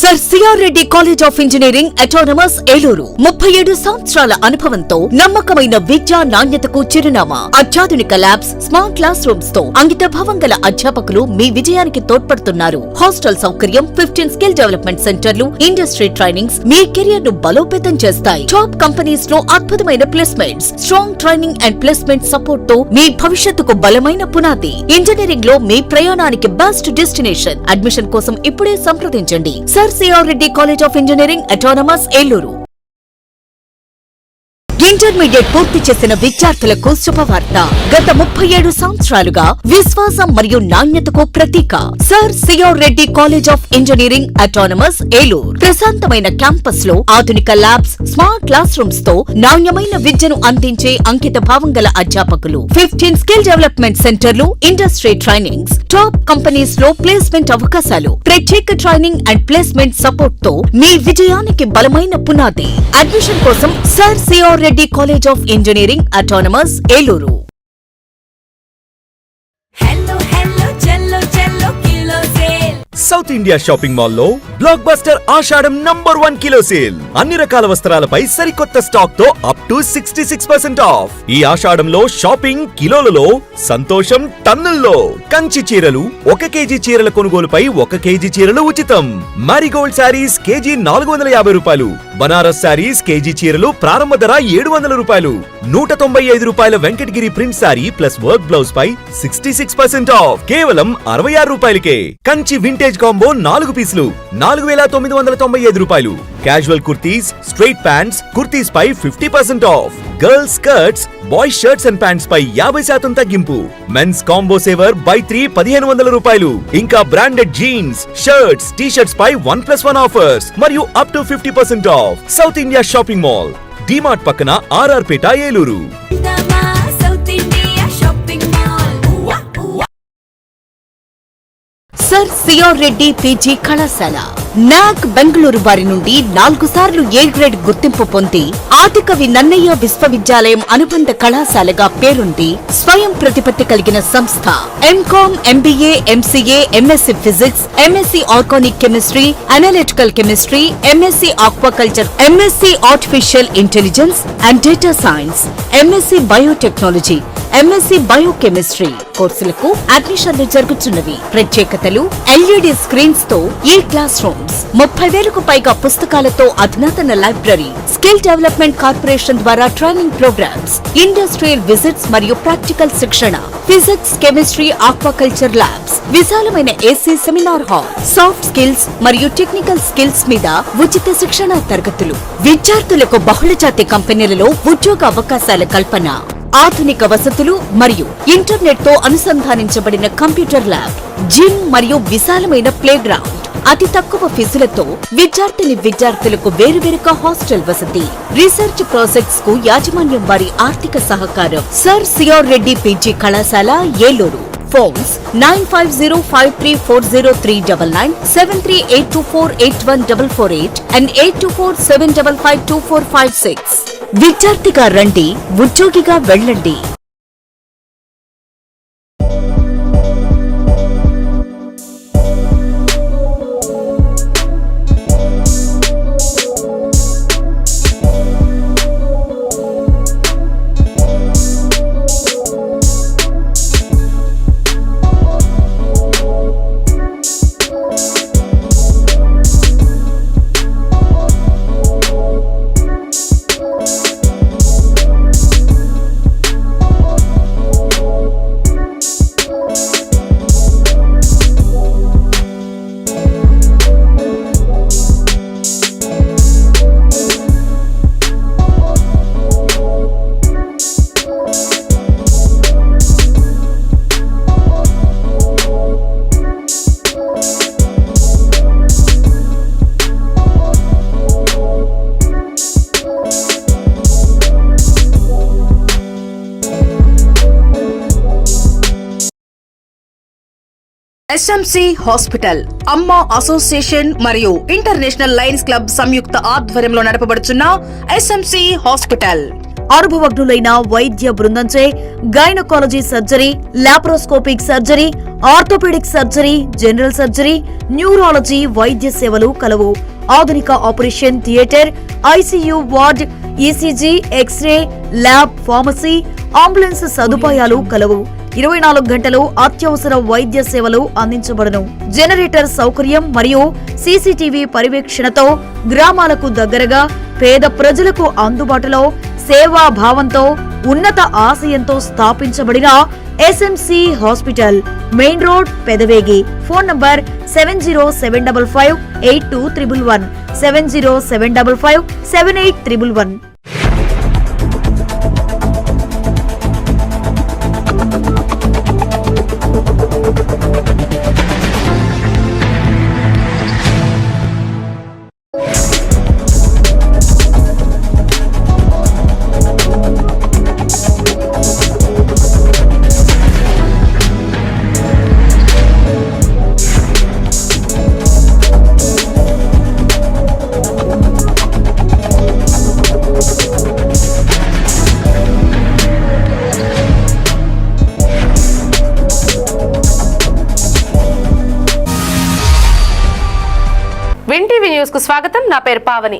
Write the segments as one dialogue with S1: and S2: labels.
S1: Sir C R Reddy college of engineering autonomous Eluru 37 సంవత్సరాల అనుభవంతో నమ్మకమైన విద్యా నాణ్యతకు చిరునామా. అత్యాధునిక ల్యాబ్స్, స్మార్ట్ క్లాస్ రూమ్స్ తో అంకితభావం గల అధ్యాపకులు మీ విజయానికి తోడ్పడుతున్నారు. హాస్టల్ సౌకర్యం, 15 స్కిల్ డెవలప్మెంట్ సెంటర్లు, ఇండస్ట్రీ ట్రైనింగ్స్ మీ కెరియర్ ను బలోపేతం చేస్తాయి. టాప్ కంపెనీస్ లో అద్భుతమైన placements, strong training and placement support తో మీ భవిష్యత్తుకు బలమైన పునాది. ఇంజనీరింగ్ లో మీ ప్రయాణానికి బెస్ట్ డెస్టినేషన్. అడ్మిషన్ కోసం ఇప్పుడే సంప్రదించండి. Sir C R Reddy college of engineering autonomous Eluru. Intermediate పూర్తి చేసిన విద్యార్థులకు శుభవార్త. గత 37 సంవత్సరాలుగా విశ్వాసం మరియు నాణ్యతకు ప్రతీక sir C R Reddy college of engineering autonomous Eluru. ప్రశాంతమైన క్యాంపస్ లో ఆధునిక ల్యాబ్స్, స్మార్ట్ క్లాస్ రూమ్స్ తో నాణ్యమైన విద్యను అందించే అంకిత భావం గల అధ్యాపకులు, 15 స్కిల్ డెవలప్మెంట్ సెంటర్లు, ఇండస్ట్రీ ట్రైనింగ్స్, టాప్ కంపెనీస్ లో ప్లేస్మెంట్ అవకాశాలు, ప్రత్యేక ట్రైనింగ్ అండ్ ప్లేస్మెంట్ సపోర్ట్ తో మీ విజయానికి బలమైన పునాది. అడ్మిషన్ కోసం sir C R Reddy college of engineering autonomous Eluru.
S2: South India shopping mall లో బ్లాక్ బస్టర్ ఆషాఢం #1 కిలో సేల్. అన్ని రకాల వస్త్రాలపై సరికొత్త స్టాక్ తో అప్ టు 66% ఆఫ్. ఈ ఆషాఢంలో షాపింగ్ కిలోలలో, సంతోషం టన్నుల్లో. కంచి చీరలు 1 కేజీ చీరల కొనుగోలుపై 1 కేజీ చీరలు ఉచితం. మారిగోల్డ్ శారీస్ కేజీ 450 రూపాయలు. బనారస్ శారీస్ కేజీ చీరలు ప్రారంభ ధర 700 రూపాయలు. 195 రూపాయల Venkatagiri print saree plus work blouse పై 66% ఆఫ్. కేవలం 66 రూపాయలకే. కంచి వింటేజ్ కాంబో 4 పీసులు 4995 రూపాయలు. Casual kurtis, straight pants, kurtis పై 50% off. Girls skirts, boys shirts and pants పై 50% తగ్గింపు. మెన్స్ కాంబో సేవర్ బై 3 1500 రూపాయలు. ఇంకా branded jeans, shirts, T shirts పై 1+1 ఆఫర్స్ మరియు up to 50% off. South India shopping mall, DMart పక్కన RR Peta Eluru.
S1: Sir C R Reddy PG కళాశాల NAAC Bengaluru వారి నుండి 4 సార్లు ఏ గ్రేడ్ గుర్తింపు పొంది ఆదికవి నన్నయ్య విశ్వవిద్యాలయం అనుబంధ కళాశాలగా పేరుంది. స్వయం ప్రతిపత్తి కలిగిన సంస్థ. MCom, MBA, MCA, MSc physics, MSc organic chemistry, analytical chemistry, MSc aquaculture, MSc artificial intelligence and data science, MSc biotechnology, MSc biochemistry కోర్సులకు అడ్మిషన్లు జరుగుతున్నవి. ప్రత్యేకతలు: ఎల్ఈడి స్క్రీన్స్ తో ఈ క్లాస్ రూమ్స్, 30,000కు పైగా పుస్తకాలతో అధునాతన లైబ్రరీ, స్కిల్ డెవలప్మెంట్ కార్పొరేషన్ ద్వారా ట్రైనింగ్ ప్రోగ్రామ్స్, ఇండస్ట్రియల్ విజిట్స్ మరియు ప్రాక్టికల్ శిక్షణ, ఫిజిక్స్, కెమిస్ట్రీ, ఆక్వాకల్చర్ ల్యాబ్స్, విశాలమైన AC seminar hall, soft skills మరియు టెక్నికల్ స్కిల్స్ మీద ఉచిత శిక్షణ తరగతులు, విద్యార్థులకు బహుళజాతి కంపెనీలలో ఉద్యోగ అవకాశాల కల్పన, ఆధునిక వసతులు మరియు ఇంటర్నెట్ తో అనుసంధానించబడిన కంప్యూటర్ ల్యాబ్, జిమ్ మరియు విశాలమైన ప్లే గ్రౌండ్. అతి తక్కువ ఫీజులతో విద్యార్థులకు వేరువేరుగా హాస్టల్ వసతి. రీసెర్చ్ ప్రాజెక్ట్స్ కు యాజమాన్యం వారి ఆర్థిక సహకారం. సర్ సిఆర్ రెడ్డి పీజీ కళాశాల ఏలూరు. Phones 9505340399, 7382481448 and 8247552456. విద్యార్థిగా రండి, ఉద్యోగిగా వెళ్ళండి. ఎస్ఎంసి హాస్పిటల్ అమ్మ అసోసియేషన్ మరియు ఇంటర్నేషనల్ లయన్స్ క్లబ్ సంయుక్త ఆధ్వర్యంలో నడపబడుచున్న ఎస్ఎంసి హాస్పిటల్ అనుభవజ్ఞులైన వైద్య బృందంచే gynaecology surgery, laparoscopic surgery, orthopaedic surgery, general surgery, neurology వైద్య సేవలు కలవు. ఆధునిక operation theatre, ICU ward, ECG, X ray, lab, pharmacy, ambulance సదుపాయాలు కలవు. 24 గంటలు అత్యవసర వైద్య సేవలు అందించబడును. జనరేటర్ సౌకర్యం మరియు సీసీటీవీ పర్యవేక్షణతో గ్రామాలకు దగ్గరగా పేద ప్రజలకు అందుబాటులో సేవా భావంతో ఉన్నత ఆశయంతో స్థాపించబడిన SMC hospital, main road, Pedavegi. Phone number 7075582111 7075578111.
S3: Win TV news కు స్వాగతం. నా పేరు పావని.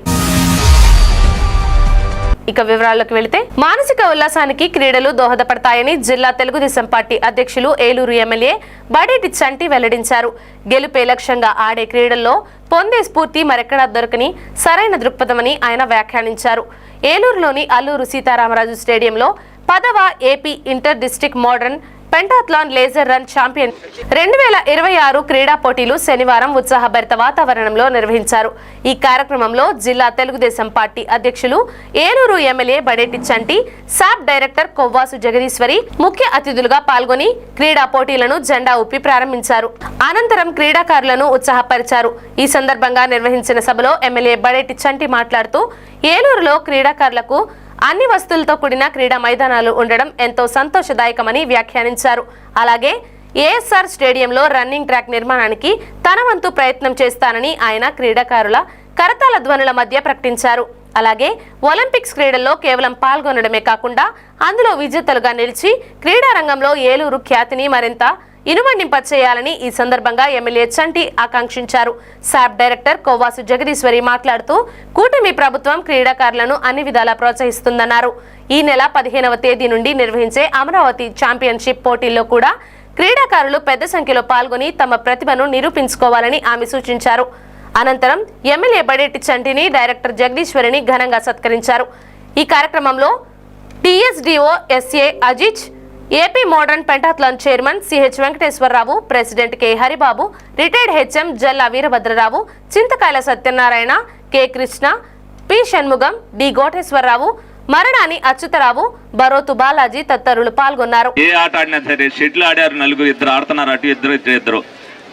S3: ఇక వివరాల్లోకి వెళితే, మానసిక ఉల్లాసానికి క్రీడలు దోహదపడతాయని జిల్లా తెలుగుదేశం పార్టీ అధ్యక్షులు ఏలూరు ఎమ్మెల్యే బడేటి చంటి వెల్లడించారు. గెలుపే లక్ష్యంగా ఆడే క్రీడల్లో పొందే స్ఫూర్తి మరెక్కడా దొరకని సరైన దృక్పథమని ఆయన వ్యాఖ్యానించారు. ఏలూరులోని అల్లూరు సీతారామరాజు స్టేడియంలో 10వ AP inter district modern pentathlon laser run champion 2026 క్రీడా పోటీలు శనివారం ఉత్సాహభరిత వాతావరణంలో నిర్వహించారు. ఈ కార్యక్రమంలో జిల్లా తెలుగుదేశం పార్టీ అధ్యక్షులు ఏలూరు ఎమ్మెల్యే బడేటి చంటి, సాబ్ డైరెక్టర్ కొవ్వాసు జగదీశ్వరి ముఖ్య అతిథులుగా పాల్గొని క్రీడా పోటీలను జెండా ఊపి ప్రారంభించారు. అనంతరం క్రీడాకారులను ఉత్సాహపరిచారు. ఈ సందర్భంగా నిర్వహించిన సభలో ఎమ్మెల్యే బడేటి చంటి మాట్లాడుతూ, ఏలూరులో క్రీడాకారులకు అన్ని వస్తువులతో కూడిన క్రీడా మైదానాలు ఉండడం ఎంతో సంతోషదాయకమని వ్యాఖ్యానించారు. అలాగే ఏఎస్ఆర్ స్టేడియంలో రన్నింగ్ ట్రాక్ నిర్మాణానికి తన వంతు ప్రయత్నం చేస్తానని ఆయన క్రీడాకారుల కరతాళ ధ్వనుల మధ్య ప్రకటించారు. అలాగే ఒలింపిక్స్ క్రీడల్లో కేవలం పాల్గొనడమే కాకుండా అందులో విజేతలుగా నిలిచి క్రీడారంగంలో ఏలూరు ఖ్యాతిని మరింత ఇనుమడింపచేయాలని ఈ సందర్భంగా ఎమ్మెల్యే చంటి ఆకాంక్షించారు. సాబ్ డైరెక్టర్ కొవ్వాసు జగదీశ్వరి మాట్లాడుతూ, కూటమి ప్రభుత్వం క్రీడాకారులను అన్ని విధాలా ప్రోత్సహిస్తుందన్నారు. ఈ నెల 15వ తేదీ నుండి నిర్వహించే అమరావతి ఛాంపియన్షిప్ పోటీల్లో కూడా క్రీడాకారులు పెద్ద సంఖ్యలో పాల్గొని తమ ప్రతిభను నిరూపించుకోవాలని ఆమె సూచించారు. అనంతరం ఎమ్మెల్యే బడేటి చంటిని, డైరెక్టర్ జగదీశ్వరిని ఘనంగా సత్కరించారు. ఈ కార్యక్రమంలో TSDO SA Aziz, AP modern pentathlon chairman CH Venkateswararao, president K Haribabu, retired HM Jalla Veerabhadrarao, Chintakayala Satyanarayana, K Krishna, P Shanmugam, D Goteswararao, Maranani Achyutarao, Barothu Balaji తదితరులు పాల్గొన్నారు.
S4: ఏ ఆట ఆడినా సరే, షటిల్ ఆడారు నలుగురు, ఇద్దరు ఆడుతున్నారు, అటు ఇద్దరు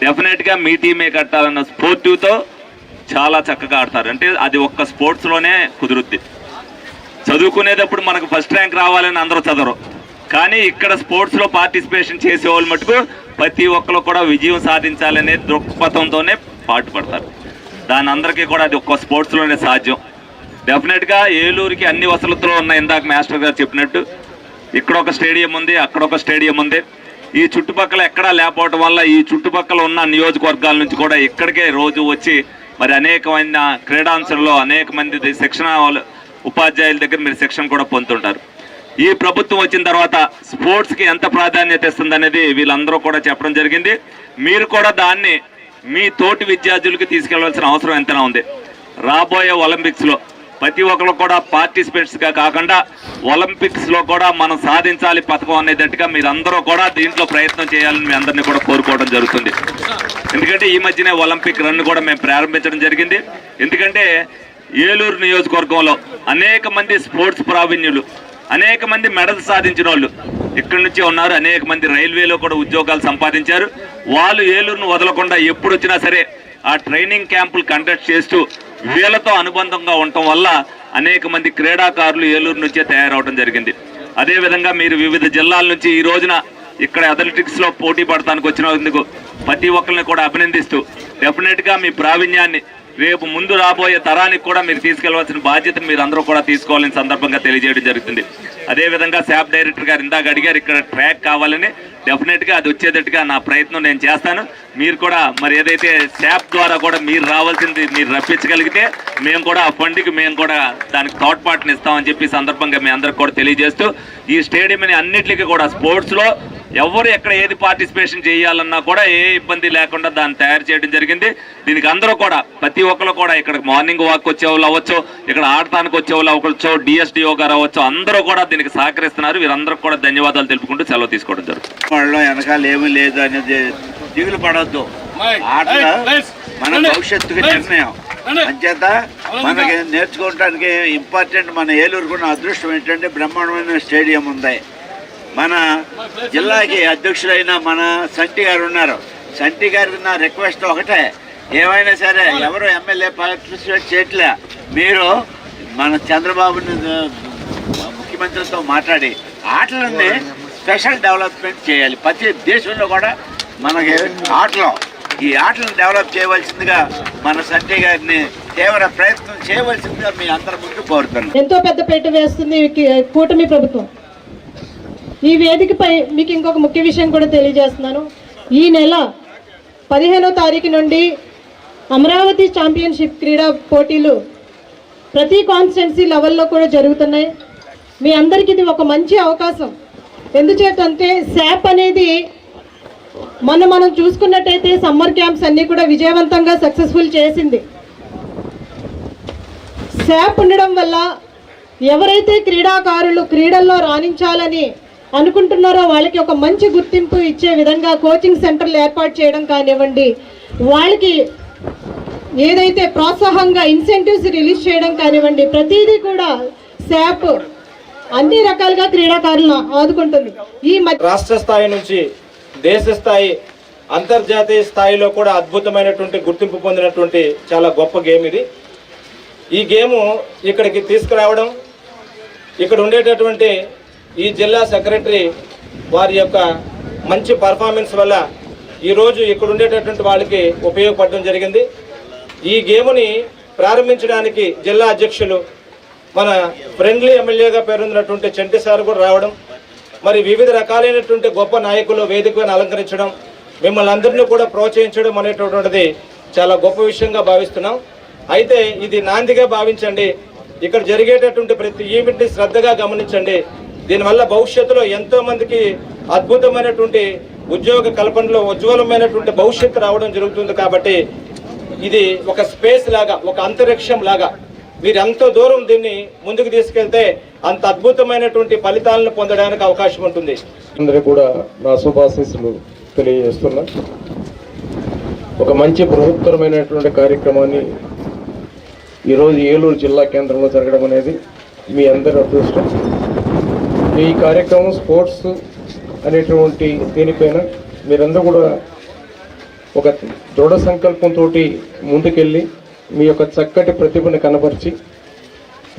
S4: డెఫినెట్ గా మీ టీమే కట్టాలన్న స్పోర్టివ్ తో చాలా చక్కగా ఆడతారు. అంటే అది ఒక్క స్పోర్ట్స్ లోనే కుదురుద్ది. చదువుకునేటప్పుడు మనకు ఫస్ట్ ర్యాంక్ రావాలని అందరూ చదవరు, కానీ ఇక్కడ స్పోర్ట్స్ లో పార్టిసిపేషన్ చేసే వాళ్ళు మటుకు ప్రతి ఒక్కరు కూడా విజయం సాధించాలనే దృక్పథంతోనే పాటుపడతారు. దాని అందరికీ కూడా అది ఒక్క స్పోర్ట్స్ లోనే సాధ్యం. డెఫినెట్ గా ఏలూరుకి అన్ని వసతులు ఉన్నాయి. ఇందాక మాస్టర్ గారు చెప్పినట్టు ఇక్కడ ఒక స్టేడియం ఉంది, అక్కడ ఒక స్టేడియం ఉంది. ఈ చుట్టుపక్కల ఎక్కడా లేకపోవడం వల్ల ఈ చుట్టుపక్కల ఉన్న నియోజకవర్గాల నుంచి కూడా ఇక్కడికే రోజు వచ్చి మరి అనేకమైన క్రీడాంశాల్లో అనేక మంది శిక్షణ ఉపాధ్యాయుల దగ్గర మీరు శిక్షణ కూడా పొందుతుంటారు. ఈ ప్రభుత్వం వచ్చిన తర్వాత స్పోర్ట్స్కి ఎంత ప్రాధాన్యత ఇస్తుందనేది వీళ్ళందరూ కూడా చెప్పడం జరిగింది. మీరు కూడా దాన్ని మీ తోటి విద్యార్థులకి తీసుకెళ్లవలసిన అవసరం ఎంతైనా ఉంది. రాబోయే ఒలింపిక్స్లో ప్రతి ఒక్కరు కూడా పార్టిసిపేట్స్గా కాకుండా ఒలింపిక్స్లో కూడా మనం సాధించాలి పథకం అనేటట్టుగా మీరందరూ కూడా దీంట్లో ప్రయత్నం చేయాలని మీ అందరినీ కూడా కోరుకోవడం జరుగుతుంది. ఎందుకంటే ఈ మధ్యనే ఒలింపిక్ రన్ కూడా మేము ప్రారంభించడం జరిగింది. ఎందుకంటే ఏలూరు నియోజకవర్గంలో అనేక మంది స్పోర్ట్స్ ప్రావీణ్యులు, అనేక మంది మెడల్స్ సాధించిన వాళ్ళు ఇక్కడి నుంచి ఉన్నారు. అనేక మంది రైల్వేలో కూడా ఉద్యోగాలు సంపాదించారు. వాళ్ళు ఏలూరును వదలకుండా ఎప్పుడు వచ్చినా సరే ఆ ట్రైనింగ్ క్యాంపులు కండక్ట్ చేస్తూ వీళ్ళతో అనుబంధంగా ఉండటం వల్ల అనేక మంది క్రీడాకారులు ఏలూరు నుంచే తయారవడం జరిగింది. అదేవిధంగా మీరు వివిధ జిల్లాల నుంచి ఈ రోజున ఇక్కడ అథ్లెటిక్స్లో పోటీ పడటానికి వచ్చినందుకు ప్రతి ఒక్కరిని కూడా అభినందిస్తూ డెఫినెట్గా మీ ప్రావీణ్యాన్ని రేపు ముందు రాబోయే తరానికి కూడా మీరు తీసుకెళ్లవలసిన బాధ్యతను మీరు అందరూ కూడా తీసుకోవాలని సందర్భంగా తెలియజేయడం జరుగుతుంది. అదేవిధంగా శాప్ డైరెక్టర్ గారు ఇందాక అడిగారు ఇక్కడ ట్రాక్ కావాలని, డెఫినెట్గా అది వచ్చేటట్టుగా నా ప్రయత్నం నేను చేస్తాను. మీరు కూడా మరి ఏదైతే శాప్ ద్వారా కూడా మీరు రావాల్సింది మీరు రప్పించగలిగితే మేము కూడా ఆ ఫండ్కి మేము కూడా దానికి తోడ్పాటుని ఇస్తామని చెప్పి సందర్భంగా మీ అందరికి కూడా తెలియజేస్తూ ఈ స్టేడియంని అన్నిటికీ కూడా స్పోర్ట్స్లో ఎవరు ఎక్కడ ఏది పార్టిసిపేషన్ చేయాలన్నా కూడా ఏ ఇబ్బంది లేకుండా దాన్ని తయారు చేయడం జరిగింది. దీనికి అందరూ కూడా ప్రతి ఒక్కరు కూడా ఇక్కడ మార్నింగ్ వాక్ వచ్చే వాళ్ళు అవ్వచ్చు, ఇక్కడ ఆడటానికి వచ్చే వాళ్ళు అవ్వచ్చు, డిఎస్డిఓ గారు అవ్వచ్చు, అందరూ కూడా దీనికి సహకరిస్తున్నారు. వీరందరికీ కూడా ధన్యవాదాలు తెలుపుకుంటూ సెలవు తీసుకోవడం జరుగుతుంది.
S5: వాళ్ళలో వెనకాల ఏమీ లేదు అనేది దిగులు పడవద్దు. ఆట మన భవిష్యత్తుకి నిర్ణయం. అంచేత మనకి నేర్చుకోవడానికి ఇంపార్టెంట్ మన ఏలూరు కూడా అదృష్టం ఏంటంటే బ్రహ్మాండమైన స్టేడియం ఉంది. మన జిల్లాకి అధ్యక్షులైన మన సంటి గారు ఉన్నారు. సంటి గారికి నా రిక్వెస్ట్ ఒకటే, ఏమైనా సరే ఎవరు ఎమ్మెల్యే పార్టిసిపేట్ చేయట్లే, మీరు మన చంద్రబాబుని ముఖ్యమంత్రితో మాట్లాడి ఆటలని స్పెషల్ డెవలప్మెంట్ చేయాలి. ప్రతి దేశంలో కూడా మనకి ఈ ఆటలను డెవలప్ చేయవలసిందిగా మన సంటి గారిని తీవ్ర ప్రయత్నం చేయవలసిందిగా మీ అందరి ముందు కోరుతున్నాను.
S6: ఎంతో పెద్ద పీట వేస్తుంది కూటమి ప్రభుత్వం. ఈ వేదికపై మీకు ఇంకొక ముఖ్య విషయం కూడా తెలియజేస్తున్నాను. ఈ నెల 15వ తారీఖు నుండి అమరావతి ఛాంపియన్షిప్ క్రీడా పోటీలు ప్రతి కాన్స్టిట్యున్సీ లెవెల్లో కూడా జరుగుతున్నాయి. మీ అందరికీ ఇది ఒక మంచి అవకాశం. ఎందుచేతంటే శాప్ అనేది మనం చూసుకున్నట్టయితే సమ్మర్ క్యాంప్స్ అన్నీ కూడా విజయవంతంగా సక్సెస్ఫుల్ చేసింది. శాప్ ఉండడం వల్ల ఎవరైతే క్రీడాకారులు క్రీడల్లో రాణించాలని అనుకుంటున్నారో వాళ్ళకి ఒక మంచి గుర్తింపు ఇచ్చే విధంగా కోచింగ్ సెంటర్లు ఏర్పాటు చేయడం కానివ్వండి, వాళ్ళకి ఏదైతే ప్రోత్సాహంగా ఇన్సెంటివ్స్ రిలీజ్ చేయడం కానివ్వండి, ప్రతిదీ కూడా శాప్ అన్ని రకాలుగా క్రీడాకారులను ఆదుకుంటుంది. ఈ
S7: రాష్ట్ర స్థాయి నుంచి దేశ స్థాయి అంతర్జాతీయ స్థాయిలో కూడా అద్భుతమైనటువంటి గుర్తింపు పొందినటువంటి చాలా గొప్ప గేమ్ ఇది. ఈ గేము ఇక్కడికి తీసుకురావడం, ఇక్కడ ఉండేటటువంటి ఈ జిల్లా సెక్రటరీ వారి యొక్క మంచి పర్ఫార్మెన్స్ వల్ల ఈరోజు ఇక్కడ ఉండేటటువంటి వాళ్ళకి ఉపయోగపడడం జరిగింది. ఈ గేముని ప్రారంభించడానికి జిల్లా అధ్యక్షులు మన ఫ్రెండ్లీ ఎమ్మెల్యేగా పేరొందినటువంటి చంటి సార్ కూడా రావడం, మరి వివిధ రకాలైనటువంటి గొప్ప నాయకులు వేదికను అలంకరించడం, మిమ్మల్ని అందరినీ కూడా ప్రోత్సహించడం అనేటటువంటిది చాలా గొప్ప విషయంగా భావిస్తున్నాం. అయితే ఇది నాందిగా భావించండి. ఇక్కడ జరిగేటటువంటి ప్రతి ఈవెంట్ని శ్రద్ధగా గమనించండి. దీనివల్ల భవిష్యత్తులో ఎంతో మందికి అద్భుతమైనటువంటి ఉద్యోగ కల్పనలో ఉజ్వలమైనటువంటి భవిష్యత్తు రావడం జరుగుతుంది. కాబట్టి ఇది ఒక స్పేస్ లాగా, ఒక అంతరిక్షం లాగా మీరు ఎంతో దూరం దీన్ని ముందుకు తీసుకెళ్తే అంత అద్భుతమైనటువంటి ఫలితాలను పొందడానికి అవకాశం ఉంటుంది.
S8: అందరికీ కూడా నా శుభాశీస్సులు తెలియజేస్తున్నా. ఒక మంచి బృహత్తరమైనటువంటి కార్యక్రమాన్ని ఈరోజు ఏలూరు జిల్లా కేంద్రంలో జరగడం అనేది మీ అందరి అదృష్టం. ఈ కార్యక్రమం స్పోర్ట్స్ అనేటువంటి దీనిపైన మీరందరూ కూడా ఒక దృఢ సంకల్పంతో ముందుకెళ్ళి మీ యొక్క చక్కటి ప్రతిభను కనపరిచి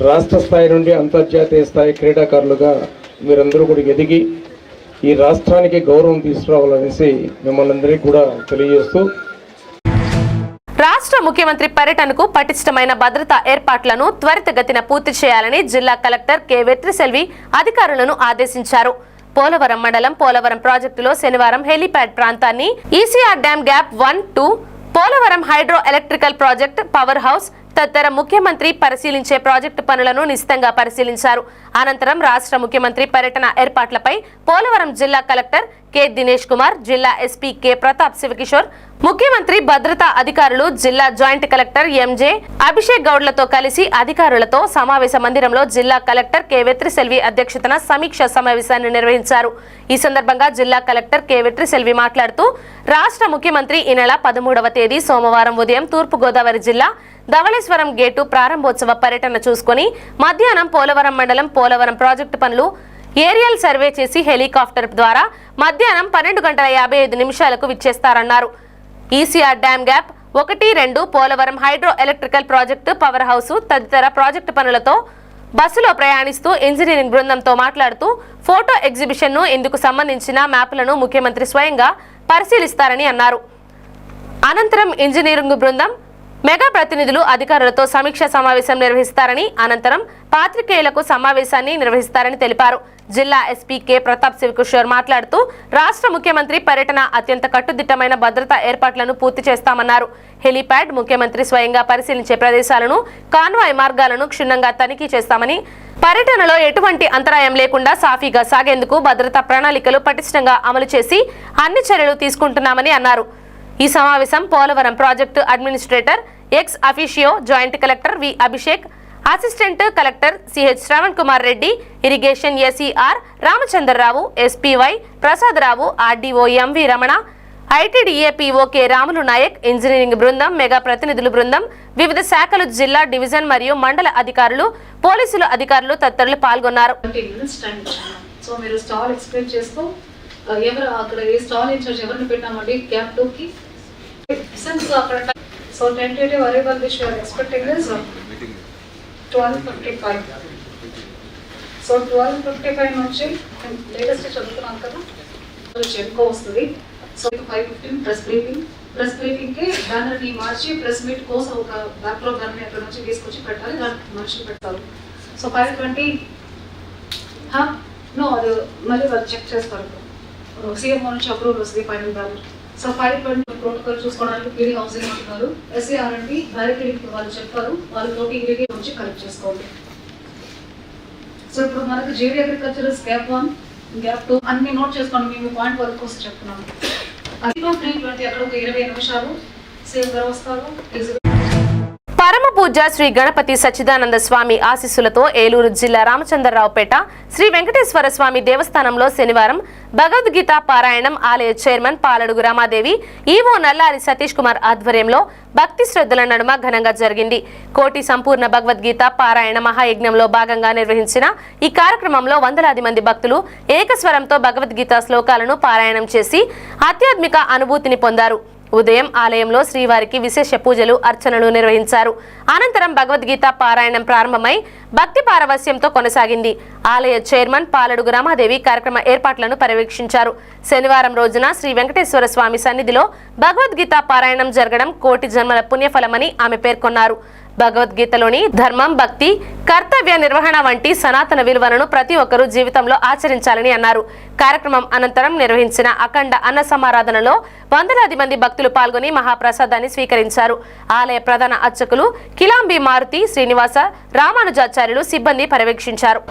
S8: రాష్ట్ర స్థాయి నుండి అంతర్జాతీయ స్థాయి క్రీడాకారులుగా మీరందరూ కూడా ఎదిగి ఈ రాష్ట్రానికి గౌరవం తీసుకురావాలనేసి మిమ్మల్ని అందరికీ కూడా తెలియజేస్తూ,
S3: రాష్ట్ర ముఖ్యమంత్రి పర్యటనకు పటిష్టమైన భద్రతా ఏర్పాట్లను త్వరితగతిన పూర్తి చేయాలని జిల్లా కలెక్టర్ కె వెట్రిసెల్వి అధికారులను ఆదేశించారు. పోలవరం మండలం పోలవరం ప్రాజెక్టులో శనివారం హెలీప్యాడ్ ప్రాంతాన్ని, ECR dam gap 1, 2, Polavaram hydro electrical project, power house తదితర ముఖ్యమంత్రి పరిశీలించే ప్రాజెక్టు పనులను నిశితంగా పరిశీలించారు. అనంతరం రాష్ట్ర ముఖ్యమంత్రి పర్యటన ఏర్పాట్లపై పోలవరం జిల్లా కలెక్టర్ కె దినేష్ కుమార్, జిల్లా ఎస్పీ కె ప్రతాప్ శివకిషోర్, ముఖ్యమంత్రి భద్రతా అధికారులు, జిల్లా జాయింట్ కలెక్టర్ ఎంజే అభిషేక్ గౌడ్లతో కలిసి అధికారులతో సమావేశ మందిరంలో జిల్లా కలెక్టర్ కె వెట్రిసెల్వి అధ్యక్షతన సమీక్ష సమావేశాన్ని నిర్వహించారు. ఈ సందర్భంగా జిల్లా కలెక్టర్ కె వెట్రిసెల్వి మాట్లాడుతూ, రాష్ట్ర ముఖ్యమంత్రి ఈ నెల 13వ తేదీ సోమవారం ఉదయం తూర్పు గోదావరి జిల్లా ధవళేశ్వరం గేటు ప్రారంభోత్సవ పర్యటన చూసుకుని మధ్యాహ్నం పోలవరం మండలం పోలవరం ప్రాజెక్టు పనులు ఏరియల్ సర్వే చేసి హెలికాప్టర్ ద్వారా మధ్యాహ్నం 12:55 విచ్చేస్తారన్నారు. ECR dam gap 1, 2, Polavaram hydro electrical project, power house తదితర ప్రాజెక్టు పనులతో బస్సులో ప్రయాణిస్తూ ఇంజనీరింగ్ బృందంతో మాట్లాడుతూ ఫోటో ఎగ్జిబిషన్ను ఇందుకు సంబంధించిన మ్యాప్లను ముఖ్యమంత్రి స్వయంగా పరిశీలిస్తారని అన్నారు. అనంతరం ఇంజనీరింగ్ బృందం మెగా ప్రతినిధులు అధికారులతో సమీక్ష సమావేశం నిర్వహిస్తారని, అనంతరం పాత్రికేయులకు సమావేశాన్ని నిర్వహిస్తారని తెలిపారు. జిల్లా ఎస్పీ కె ప్రతాప్ శివకిషోర్ మాట్లాడుతూ రాష్ట్ర ముఖ్యమంత్రి పర్యటన అత్యంత కట్టుదిట్టమైన భద్రతా ఏర్పాట్లను పూర్తి చేస్తామన్నారు. హెలీప్యాడ్, ముఖ్యమంత్రి స్వయంగా పరిశీలించే ప్రదేశాలను, కాన్వాయ్ మార్గాలను క్షుణ్ణంగా తనిఖీ చేస్తామని, పర్యటనలో ఎటువంటి అంతరాయం లేకుండా సాఫీగా సాగేందుకు భద్రతా ప్రణాళికలు పటిష్టంగా అమలు చేసి అన్ని చర్యలు తీసుకుంటున్నామని అన్నారు. ఈ సమావేశం Polavaram project administrator ex officio joint collector V Abhishek, assistant collector CH Shravan Kumar Reddy, irrigation ACR Ramachandrarao, SPY Prasadarao, RDO MV Ramana, ITDA PO K Ramulu Nayak, engineering బృందం, మెగా ప్రతినిధుల బృందం, వివిధ శాఖలు, జిల్లా, డివిజన్ మరియు మండల అధికారులు, పోలీసులు అధికారులు తదితరులు పాల్గొన్నారు.
S9: సో మీరు స్టాల్ ఎక్స్ప్లెయిన్ చేస్తూ ఎవరు అక్కడ ఏ స్టాల్ ఇన్ఛార్జ్ ఎవరిని పెట్టామండి క్యాబ్ 2కి అక్కడ. So tentative arrival which you're expecting is 12:55. So 12:55 నుంచి లేటెస్ట్ చదువుతున్నాను కదా, చెన్కో వస్తుంది. సో 5:15 ప్రెస్ బ్రీఫింగ్కి బ్యానర్ని మార్చి ప్రెస్ మీట్ కోసం ఒక బ్యాక్లాగ్ దాన్ని అక్కడ నుంచి తీసుకొచ్చి పెట్టాలి, దానికి మనుషులు పెడతారు. సో 5:20 నో అది మళ్ళీ వాళ్ళు చెక్ చేస్తారు, సీఎంఓ నుంచి అప్రూవల్ వస్తుంది ఫైనల్ బ్యాలెట్. సో 5:20 ప్రోటోకాల్ చూసుకోవడానికి పీడీ హౌసింగ్ అంటున్నారు, ఎస్ఏఆర్ అండి బ్యారికేడింగ్ వాళ్ళు చెప్పారు, వాళ్ళు తోటి ఇరిగే నుంచి కలెక్ట్ చేసుకోవాలి. సో ఇప్పుడు మనకి జేడీ అగ్రికల్చర్ గ్యాప్ 1, గ్యాప్ 2 అన్ని నోట్ చేసుకోండి. మేము పాయింట్ వర్క్ కోసం చెప్తున్నాము. అది 3:20 అక్కడ ఒక 20 నిమిషాలు సేమ్ గారు వస్తారు.
S3: పరమ పూజ శ్రీ గణపతి సచ్చిదానంద స్వామి ఆశీస్సులతో ఏలూరు జిల్లా రామచంద్రరావుపేట శ్రీ వెంకటేశ్వర స్వామి దేవస్థానంలో శనివారం భగవద్గీత పారాయణం ఆలయ చైర్మన్ పాలడుగు రామాదేవి, ఈవో నల్లారి సతీష్ కుమార్ ఆధ్వర్యంలో భక్తి శ్రద్ధల నడుమ ఘనంగా జరిగింది. కోటి సంపూర్ణ భగవద్గీత పారాయణ మహాయజ్ఞంలో భాగంగా నిర్వహించిన ఈ కార్యక్రమంలో వందలాది మంది భక్తులు ఏకస్వరంతో భగవద్గీత శ్లోకాలను పారాయణం చేసి ఆధ్యాత్మిక అనుభూతిని పొందారు. ఉదయం ఆలయంలో శ్రీవారికి విశేష పూజలు, అర్చనలు నిర్వహించారు. అనంతరం భగవద్గీత పారాయణం ప్రారంభమై భక్తి పారవస్యంతో కొనసాగింది. ఆలయ చైర్మన్ పాలడుగు రామాదేవి కార్యక్రమ ఏర్పాట్లను పర్యవేక్షించారు. శనివారం రోజున శ్రీ వెంకటేశ్వర స్వామి సన్నిధిలో భగవద్గీత పారాయణం జరగడం కోటి జన్మల పుణ్యఫలమని ఆమె పేర్కొన్నారు. భగవద్గీతలోని ధర్మం, భక్తి, కర్తవ్య నిర్వహణ వంటి సనాతన విలువలను ప్రతి ఒక్కరూ జీవితంలో ఆచరించాలని అన్నారు. కార్యక్రమం అనంతరం నిర్వహించిన అఖండ అన్న సమారాధనలో వందలాది మంది భక్తులు పాల్గొని మహాప్రసాదాన్ని స్వీకరించారు. ఆలయ ప్రధాన అర్చకులు కిలాంబి మారుతి శ్రీనివాస రామానుజాచార్యులు సిబ్బంది పర్యవేక్షించారు.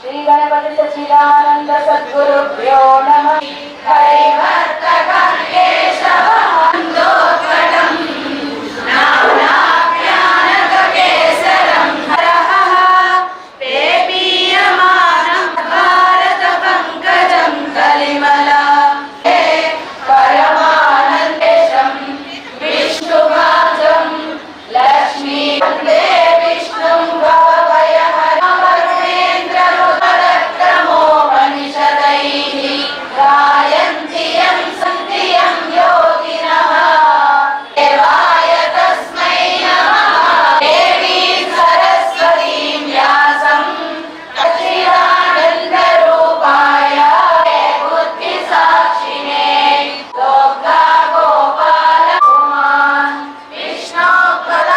S10: श्री गणपति सच्चिदानंद सद्गुरुभ्यो विष्णु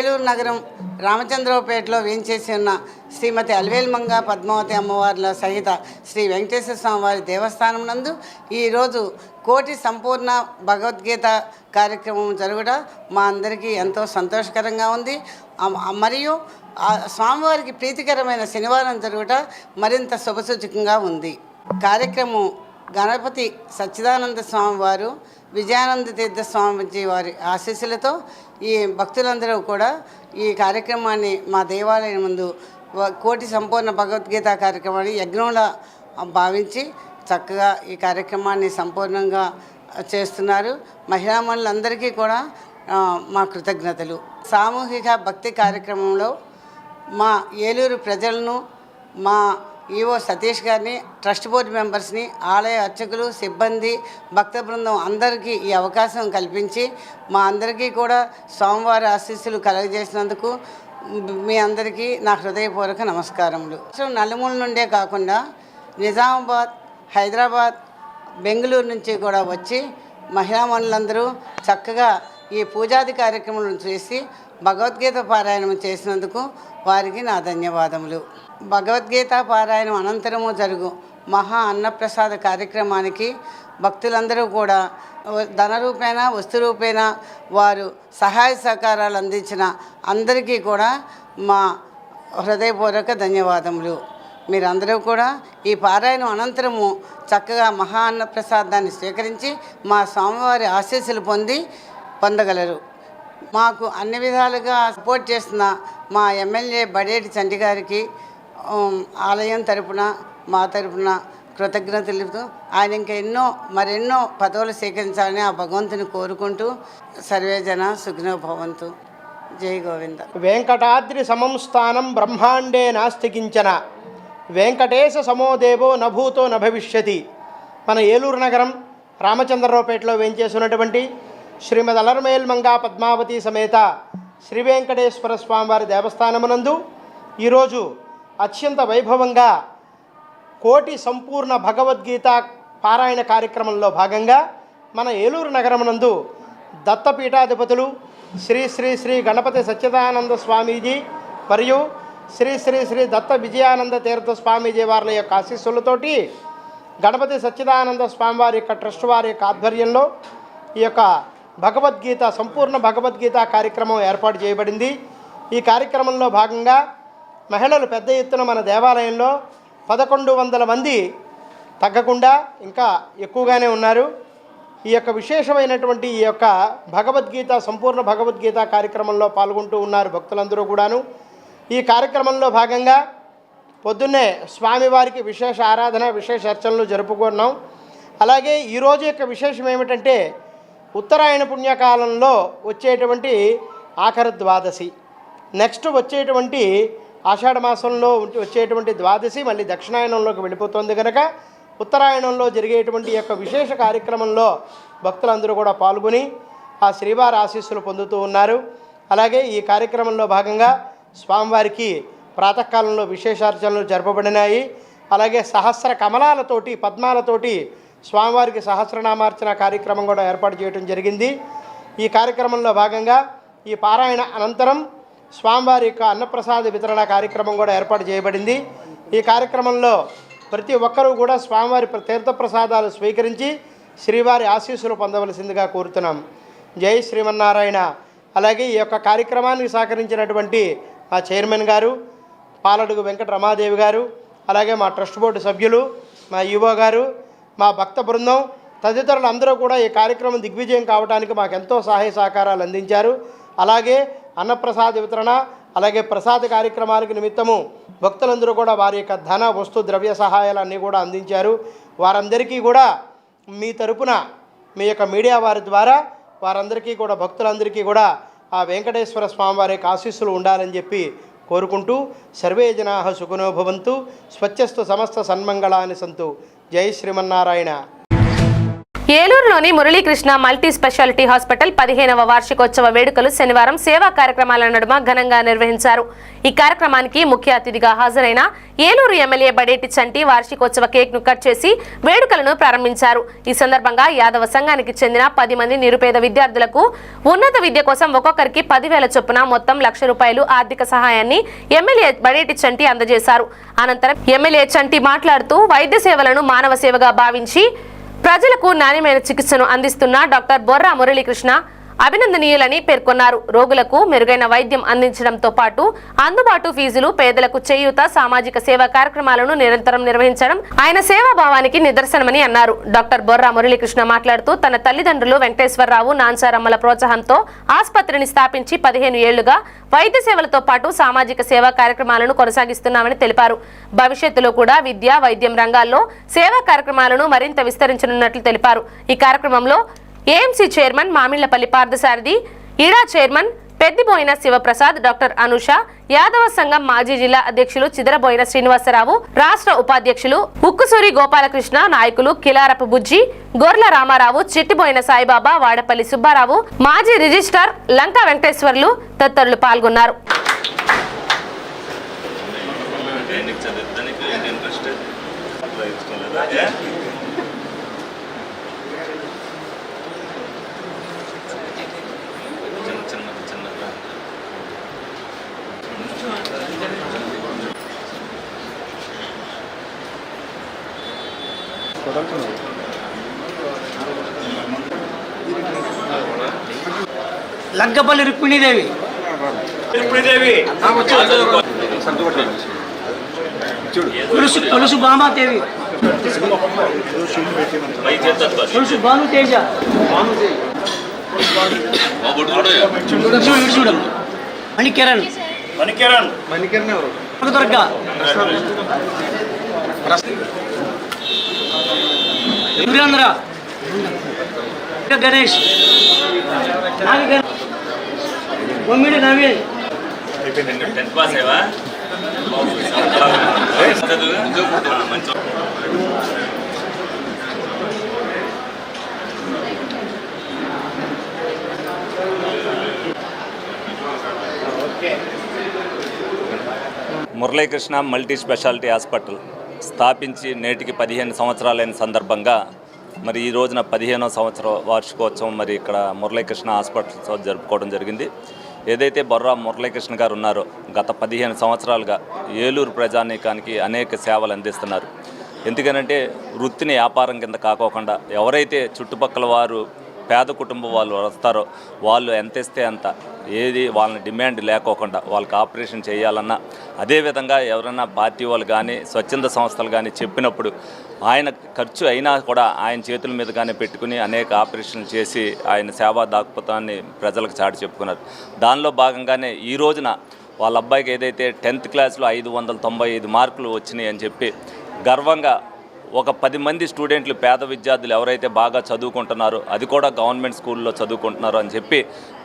S11: ఏలూరు నగరం రామచంద్రరావుపేటలో వేంచేసి ఉన్న శ్రీమతి అలివేల్మంగ పద్మావతి అమ్మవార్ల సహిత శ్రీ వెంకటేశ్వర స్వామి వారి దేవస్థానం నందు ఈరోజు కోటి సంపూర్ణ భగవద్గీత కార్యక్రమం జరుగుట మా అందరికీ ఎంతో సంతోషకరంగా ఉంది. మరియు స్వామివారికి ప్రీతికరమైన శనివారం జరుగుట మరింత శుభసూచకంగా ఉంది. కార్యక్రమం గణపతి సచ్చిదానంద స్వామి వారు, విజయానంద తీర్థ స్వామిజీ వారి ఆశీస్సులతో ఈ భక్తులందరూ కూడా ఈ కార్యక్రమాన్ని మా దేవాలయం ముందు కోటి సంపూర్ణ భగవద్గీత కార్యక్రమాన్ని యజ్ఞంలా భావించి చక్కగా ఈ కార్యక్రమాన్ని సంపూర్ణంగా చేస్తున్నారు. మహిళామణులందరికీ కూడా మా కృతజ్ఞతలు. సామూహిక భక్తి కార్యక్రమంలో మా ఏలూరు ప్రజలను, మా ఈవో సతీష్ గారిని, ట్రస్ట్ బోర్డు మెంబర్స్ని, ఆలయ అర్చకులు, సిబ్బంది, భక్త బృందం అందరికీ ఈ అవకాశం కల్పించి మా అందరికీ కూడా స్వామివారి ఆశీస్సులు కలుగజేసినందుకు మీ అందరికీ నా హృదయపూర్వక నమస్కారములు. నలుమూల నుండే కాకుండా నిజామాబాద్, హైదరాబాద్, బెంగళూరు నుంచి కూడా వచ్చి మహిళామణులందరూ చక్కగా ఈ పూజాది కార్యక్రమాలను చేసి భగవద్గీత పారాయణం చేసినందుకు వారికి నా ధన్యవాదములు. భగవద్గీత పారాయణం అనంతరము జరుగు మహా అన్నప్రసాద కార్యక్రమానికి భక్తులందరూ కూడా ధనరూపేణ, వస్తురూపేణ వారు సహాయ సహకారాలు అందించిన అందరికీ కూడా మా హృదయపూర్వక ధన్యవాదములు. మీరందరూ కూడా ఈ పారాయణం అనంతరము చక్కగా మహా అన్నప్రసాదాన్ని స్వీకరించి మా స్వామివారి ఆశీస్సులు పొందగలరు. మాకు అన్ని విధాలుగా సపోర్ట్ చేస్తున్న మా ఎమ్మెల్యే బడేటి చంటి గారికి ఆలయం తరపున, మా తరపున కృతజ్ఞతలు తెలుపుతూ ఆయన ఇంకా మరెన్నో పదవులు స్వీకరించాలని ఆ భగవంతుని కోరుకుంటూ సర్వేజన సుఖినో భవంతు. జై గోవింద.
S12: వెంకటాద్రి సమం స్థానం బ్రహ్మాండే నాస్తి కించన, వెంకటేశ సమోదేవో నభూతో నభవిష్యతి. మన ఏలూరు నగరం రామచంద్రరావుపేటలో వేంచేసినటువంటి శ్రీమద్ అలర్మేల్మంగ పద్మావతి సమేత శ్రీ వెంకటేశ్వర స్వామివారి దేవస్థానమునందు ఈరోజు అత్యంత వైభవంగా కోటి సంపూర్ణ భగవద్గీత పారాయణ కార్యక్రమంలో భాగంగా మన ఏలూరు నగరమునందు దత్తపీఠాధిపతులు శ్రీ శ్రీ శ్రీ గణపతి సచ్చిదానంద స్వామీజీ మరియు శ్రీ శ్రీ శ్రీ దత్త విజయానంద తీర్థ స్వామీజీ వారి యొక్క ఆశీస్సులతోటి గణపతి సచ్చిదానంద స్వామివారి యొక్క ట్రస్ట్ వారి యొక్క ఆధ్వర్యంలో ఈ యొక్క భగవద్గీత సంపూర్ణ భగవద్గీత కార్యక్రమం ఏర్పాటు చేయబడింది. ఈ కార్యక్రమంలో భాగంగా మహిళలు పెద్ద ఎత్తున మన దేవాలయంలో 1100 మంది తగ్గకుండా ఇంకా ఎక్కువగానే ఉన్నారు. ఈ యొక్క విశేషమైనటువంటి ఈ యొక్క భగవద్గీత సంపూర్ణ భగవద్గీత కార్యక్రమంలో పాల్గొంటూ ఉన్నారు భక్తులందరూ కూడాను. ఈ కార్యక్రమంలో భాగంగా పొద్దున్నే స్వామివారికి విశేష ఆరాధన, విశేష అర్చనలు జరుపుకున్నాం. అలాగే ఈరోజు యొక్క విశేషం ఏమిటంటే ఉత్తరాయణ పుణ్యకాలంలో వచ్చేటువంటి ఆఖరి ద్వాదశి, నెక్స్ట్ వచ్చేటువంటి ఆషాఢ మాసంలో వచ్చేటువంటి ద్వాదశి మళ్ళీ దక్షిణాయనంలోకి వెళ్ళిపోతుంది కనుక ఉత్తరాయణంలో జరిగేటువంటి యొక్క విశేష కార్యక్రమంలో భక్తులందరూ కూడా పాల్గొని ఆ శ్రీవారి ఆశీస్సులు పొందుతూ ఉన్నారు. అలాగే ఈ కార్యక్రమంలో భాగంగా స్వామివారికి ప్రాతకాలంలో విశేషార్చనలు జరపబడినాయి. అలాగే సహస్ర కమలాలతోటి, పద్మాలతోటి స్వామివారికి సహస్రనామార్చన కార్యక్రమం కూడా ఏర్పాటు చేయడం జరిగింది. ఈ కార్యక్రమంలో భాగంగా ఈ పారాయణ అనంతరం స్వామివారి యొక్క అన్నప్రసాద వితరణ కార్యక్రమం కూడా ఏర్పాటు చేయబడింది. ఈ కార్యక్రమంలో ప్రతి ఒక్కరూ కూడా స్వామివారి తీర్థప్రసాదాలు స్వీకరించి శ్రీవారి ఆశీస్సులు పొందవలసిందిగా కోరుతున్నాం. జై శ్రీమన్నారాయణ. అలాగే ఈ యొక్క కార్యక్రమానికి సహకరించినటువంటి మా చైర్మన్ గారు పాలడుగు వెంకట రమాదేవి గారు, అలాగే మా ట్రస్ట్ బోర్డు సభ్యులు, మా ఈవో గారు, మా భక్త బృందం తదితరులు అందరూ కూడా ఈ కార్యక్రమం దిగ్విజయం కావడానికి మాకెంతో సహాయ సహకారాలు అందించారు. అలాగే అన్నప్రసాద వితరణ, అలాగే ప్రసాద కార్యక్రమాలకు నిమిత్తము భక్తులందరూ కూడా వారి యొక్క ధన, వస్తు, ద్రవ్య సహాయాలన్నీ కూడా అందించారు. వారందరికీ కూడా మీ తరపున మీ యొక్క మీడియా వారి ద్వారా వారందరికీ కూడా భక్తులందరికీ కూడా ఆ వెంకటేశ్వర స్వామి వారి యొక్క ఆశీస్సులు ఉండాలని చెప్పి కోరుకుంటూ సర్వే జనాః సుఖినో భవంతు, స్వచ్ఛస్తు సమస్త సన్మంగళాని సంతు. జై శ్రీమన్నారాయణ.
S3: ఏలూరులోని మురళీకృష్ణ మల్టీ స్పెషాలిటీ హాస్పిటల్ 15వ వార్షికోత్సవ వేడుకలు శనివారం సేవా కార్యక్రమాల నడుమ ఘనంగా నిర్వహించారు. ఈ కార్యక్రమానికి ముఖ్య అతిథిగా హాజరైన ఏలూరు ఎమ్మెల్యే బడేటి చంటి వార్షికోత్సవ కేక్ ను కట్ చేసి వేడుకలను ప్రారంభించారు. ఈ సందర్భంగా యాదవ సంఘానికి చెందిన 10 మంది నిరుపేద విద్యార్థులకు ఉన్నత విద్య కోసం ఒక్కొక్కరికి 10,000 చొప్పున మొత్తం ₹1,00,000 ఆర్థిక సహాయాన్ని ఎమ్మెల్యే బడేటి చంటి అందజేశారు. అనంతరం ఎమ్మెల్యే చంటి మాట్లాడుతూ వైద్య సేవలను మానవ సేవగా భావించి ప్రజలకు నాణ్యమైన చికిత్సను అందిస్తున్న డాక్టర్ బొర్రా మురళీకృష్ణ అభినందనీయులని పేర్కొన్నారు. రోగులకు మెరుగైన వైద్యం అందించడంతో పాటు అందుబాటు ఫీజులు, పేదలకు చేయూత, సామాజిక సేవా కార్యక్రమాలను నిరంతరం నిర్వహించడం ఆయన సేవాభావానికి నిదర్శనమని అన్నారు. డాక్టర్ బొర్రా మురళీకృష్ణ మాట్లాడుతూ తన తల్లిదండ్రులు వెంకటేశ్వరరావు, నాన్సారమ్మల ప్రోత్సాహంతో ఆసుపత్రిని స్థాపించి 15 ఏళ్లుగా వైద్య సేవలతో పాటు సామాజిక సేవా కార్యక్రమాలను కొనసాగిస్తున్నామని తెలిపారు. భవిష్యత్తులో కూడా విద్య, వైద్యం రంగాల్లో సేవా కార్యక్రమాలను మరింత విస్తరించనున్నట్లు తెలిపారు. ఈ కార్యక్రమంలో ఏఎంసీ చైర్మన్ మామిళ్లపల్లి పార్థసారథి, ఇడా చైర్మన్ పెద్దిబోయిన శివప్రసాద్, డాక్టర్ అనుష, యాదవ సంఘం మాజీ జిల్లా అధ్యక్షులు చిదరబోయిన శ్రీనివాసరావు, రాష్ట్ర ఉపాధ్యక్షులు ఉక్కుసూరి గోపాలకృష్ణ, నాయకులు కిలారపు బుజ్జి, గొర్ల రామారావు, చిట్టిబోయిన సాయిబాబా, వాడపల్లి సుబ్బారావు, మాజీ రిజిస్ట్రార్ లంకా వెంకటేశ్వర్లు తదితరులు పాల్గొన్నారు.
S12: Laggapalli Rukminidevi Tulasu Bamadevi, Tulasu Bhanu Teja, Manikiran Durga, Veerendra, Ganesh, Bommidi Naveen,
S4: Muralikrishna multi speciality hospital స్థాపించి నేటికి 15 సంవత్సరాలైన సందర్భంగా మరి ఈ రోజున 15వ సంవత్సర వార్షికోత్సవం మరి ఇక్కడ మురళీకృష్ణ హాస్పిటల్తో జరుపుకోవడం జరిగింది. ఏదైతే బొర్రా మురళీకృష్ణ గారు ఉన్నారో గత 15 సంవత్సరాలుగా ఏలూరు ప్రజానీకానికి అనేక సేవలు అందిస్తున్నారు. ఎందుకనంటే వృత్తిని వ్యాపారం కింద కాకోకుండా ఎవరైతే చుట్టుపక్కల వారు పేద కుటుంబం వాళ్ళు వస్తారో వాళ్ళు ఎంత ఇస్తే అంత, ఏది వాళ్ళని డిమాండ్ లేకోకుండా వాళ్ళకి ఆపరేషన్ చేయాలన్నా, అదేవిధంగా ఎవరైనా పార్టీ వాళ్ళు కానీ స్వచ్ఛంద సంస్థలు కానీ చెప్పినప్పుడు ఆయన ఖర్చు అయినా కూడా ఆయన చేతుల మీద కానీ పెట్టుకుని అనేక ఆపరేషన్లు చేసి ఆయన సేవా దాక్పోతాన్ని ప్రజలకు చాటి చెప్పుకున్నారు. దానిలో భాగంగానే ఈ రోజున వాళ్ళ అబ్బాయికి ఏదైతే 10th క్లాస్లో 595 మార్కులు వచ్చినాయి అని చెప్పి గర్వంగా ఒక 10 మంది స్టూడెంట్లు, పేద విద్యార్థులు ఎవరైతే బాగా చదువుకుంటున్నారో, అది కూడా గవర్నమెంట్ స్కూల్లో చదువుకుంటున్నారో అని చెప్పి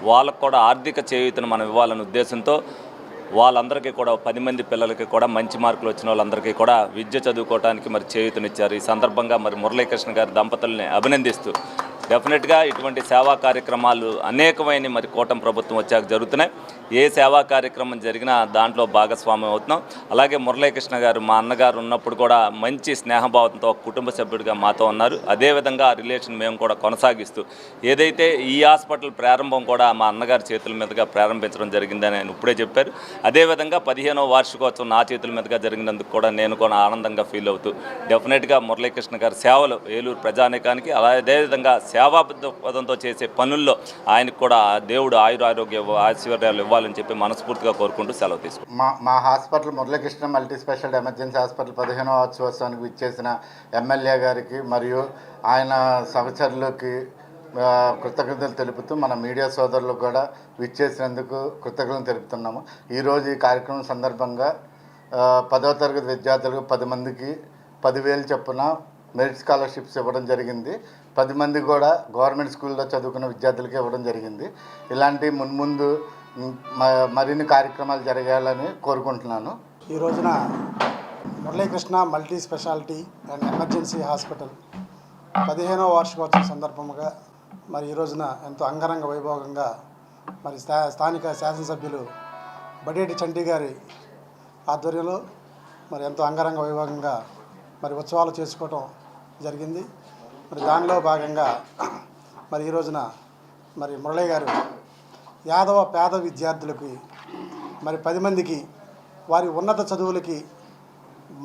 S4: వాళ్ళకు కూడా ఆర్థిక చేయూతను మనం ఇవ్వాలనే ఉద్దేశంతో వాళ్ళందరికీ కూడా 10 మంది పిల్లలకి కూడా మంచి మార్కులు వచ్చిన వాళ్ళందరికీ కూడా విద్య చదువుకోవడానికి మరి చేయూతనిచ్చారు. ఈ సందర్భంగా మరి మురళీకృష్ణ గారి దంపతుల్ని అభినందిస్తూ డెఫినెట్గా ఇటువంటి సేవా కార్యక్రమాలు అనేకమైన మరి కూటమి ప్రభుత్వం వచ్చాక జరుగుతున్నాయి. ఏ సేవా కార్యక్రమం జరిగినా దాంట్లో భాగస్వామ్యం అవుతున్నాం. అలాగే మురళీకృష్ణ గారు మా అన్నగారు ఉన్నప్పుడు కూడా మంచి స్నేహభావంతో కుటుంబ సభ్యుడిగా మాతో ఉన్నారు. అదేవిధంగా ఆ రిలేషన్ మేము కూడా కొనసాగిస్తూ ఏదైతే ఈ హాస్పిటల్ ప్రారంభం కూడా మా అన్నగారి చేతుల మీదుగా ప్రారంభించడం జరిగిందని ఆయన ఇప్పుడే చెప్పారు. అదేవిధంగా 15వ వార్షికోత్సవం నా చేతుల మీదుగా జరిగినందుకు కూడా నేను కూడా ఆనందంగా ఫీల్ అవుతూ డెఫినెట్గా మురళీకృష్ణ గారి సేవలు ఏలూరు ప్రజానీకానికి, అదేవిధంగా సేవాబద్ధంతో చేసే పనుల్లో ఆయనకు కూడా దేవుడు ఆయురారోగ్య ఐశ్వర్యాలు ఇవ్వాలని చెప్పి మనస్ఫూర్తిగా కోరుకుంటూ సెలవు తీసుకుంటాం.
S13: మా hospital Muralikrishna multi speciality emergency hospital 15వ వార్షికోత్సవానికి విచ్చేసిన ఎమ్మెల్యే గారికి మరియు ఆయన సహచరులకి కృతజ్ఞతలు తెలుపుతూ మన మీడియా సోదరులకు కూడా విచ్చేసినందుకు కృతజ్ఞతలు తెలుపుతున్నాము. ఈరోజు ఈ కార్యక్రమం సందర్భంగా 10వ తరగతి విద్యార్థులకు 10 మందికి 10,000 చొప్పున మెరిట్ స్కాలర్షిప్స్ ఇవ్వడం జరిగింది. 10 మంది కూడా గవర్నమెంట్ స్కూల్లో చదువుకున్న విద్యార్థులకి ఇవ్వడం జరిగింది. ఇలాంటి మున్ముందు మరిన్ని కార్యక్రమాలు జరగాలని కోరుకుంటున్నాను.
S14: ఈ రోజున Muralikrishna multi speciality and emergency hospital 15వ వార్షికోత్సవం సందర్భంగా మరి ఈ రోజున ఎంతో అంగరంగ వైభోగంగా మరి స్థానిక శాసనసభ్యులు బడేటి చంటి గారి ఆధ్వర్యంలో మరి ఎంతో అంగరంగ వైభోగంగా మరి ఉత్సవాలు చేసుకోవటం జరిగింది. మరి దానిలో భాగంగా మరి ఈ రోజున మరి మురళీ గారు యాదవ పేద విద్యార్థులకి మరి 10 మందికి వారి ఉన్నత చదువులకి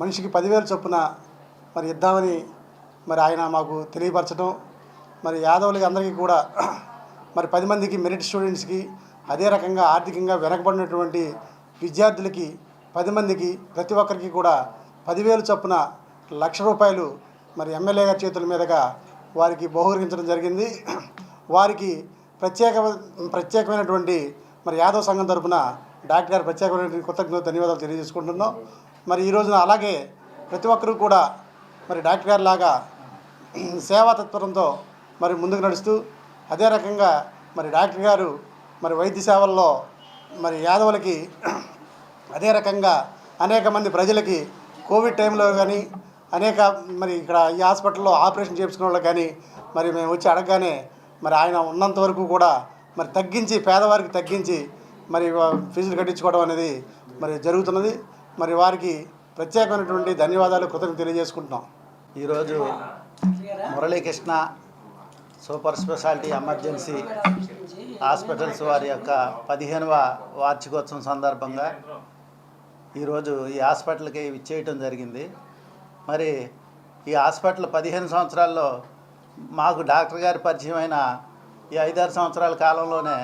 S14: మనిషికి 10,000 చొప్పున మరి ఇద్దామని మరి ఆయన మాకు తెలియపరచడం, మరి యాదవులకి అందరికీ కూడా మరి 10 మందికి మెరిట్ స్టూడెంట్స్కి, అదే రకంగా ఆర్థికంగా వెనకబడినటువంటి విద్యార్థులకి 10 మందికి ప్రతి ఒక్కరికి కూడా 10,000 చొప్పున ₹1,00,000 మరి ఎమ్మెల్యే గారి చేతుల మీదుగా వారికి బహూకరించడం జరిగింది. వారికి ప్రత్యేకమైనటువంటి మరి యాదవ్ సంఘం తరఫున డాక్టర్ గారు ప్రత్యేకమైనటువంటి కృతజ్ఞతలు ధన్యవాదాలు తెలియజేసుకుంటున్నాం. మరి ఈ రోజున అలాగే ప్రతి ఒక్కరూ కూడా మరి డాక్టర్ గారి లాగా సేవా తత్పరంతో మరి ముందుకు నడుస్తూ, అదే రకంగా మరి డాక్టర్ గారు మరి వైద్య సేవల్లో మరి యాదవులకి అదే రకంగా అనేక మంది ప్రజలకి కోవిడ్ టైంలో కానీ అనేక మరి ఇక్కడ ఈ హాస్పిటల్లో ఆపరేషన్ చేయించుకునే వాళ్ళకి కానీ మరి మేము వచ్చి అడగగానే మరి ఆయన ఉన్నంత వరకు కూడా మరి తగ్గించి పేదవారికి తగ్గించి మరి ఫీజులు కట్టించుకోవడం అనేది మరి జరుగుతున్నది. మరి వారికి ప్రత్యేకమైనటువంటి ధన్యవాదాలు కృతజ్ఞతలు తెలియజేసుకుంటున్నాం.
S15: ఈరోజు Muralikrishna super speciality emergency hospitals వారి యొక్క 15వ వార్షికోత్సవం సందర్భంగా ఈరోజు ఈ హాస్పిటల్కి విచ్చేయటం జరిగింది. మరి ఈ హాస్పిటల్ 15 సంవత్సరాల్లో మాకు డాక్టర్ గారి పరిచయమైన ఈ 5-6 సంవత్సరాల కాలంలోనే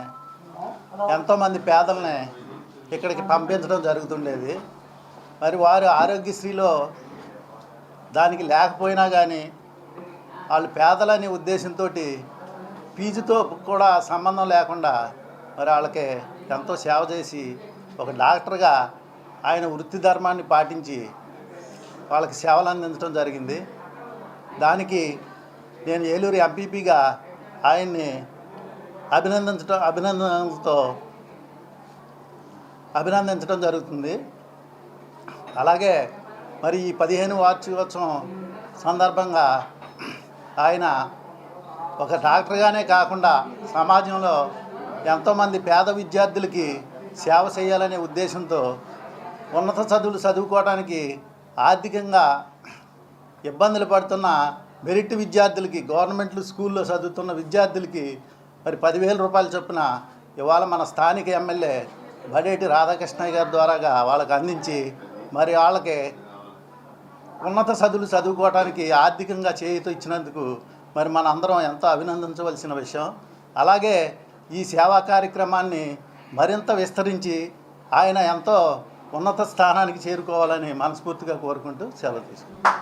S15: ఎంతోమంది పేదల్ని ఇక్కడికి పంపించడం జరుగుతుండేది. మరి వారు ఆరోగ్యశ్రీలో దానికి లేకపోయినా కానీ వాళ్ళు పేదలనే ఉద్దేశంతో ఫీజుతో కూడా సంబంధం లేకుండా మరి వాళ్ళకి ఎంతో సేవ చేసి ఒక డాక్టర్గా ఆయన వృత్తి ధర్మాన్ని పాటించి వాళ్ళకి సేవలు అందించడం జరిగింది. దానికి నేను ఏలూరు ఎంపీపీగా ఆయన్ని అభినందించడం జరుగుతుంది. అలాగే మరి ఈ 15వ వార్షికోత్సవం సందర్భంగా ఆయన ఒక డాక్టర్గానే కాకుండా సమాజంలో ఎంతోమంది పేద విద్యార్థులకి సేవ చేయాలనే ఉద్దేశంతో ఉన్నత చదువులు చదువుకోవడానికి ఆర్థికంగా ఇబ్బందులు పడుతున్న మెరిట్ విద్యార్థులకి, గవర్నమెంట్ స్కూల్లో చదువుతున్న విద్యార్థులకి మరి ₹10,000 చొప్పున ఇవాళ మన స్థానిక ఎమ్మెల్యే బడేటి రాధాకృష్ణయ్య గారి ద్వారాగా వాళ్ళకి అందించి మరి వాళ్ళకి ఉన్నత చదువులు చదువుకోవడానికి ఆర్థికంగా చేయూత ఇచ్చినందుకు మరి మన అందరం ఎంతో అభినందించవలసిన విషయం. అలాగే ఈ సేవా కార్యక్రమాన్ని మరింత విస్తరించి ఆయన ఎంతో ఉన్నత స్థానానికి చేరుకోవాలని మనస్ఫూర్తిగా కోరుకుంటూ సెలవు తీసుకుంటాం.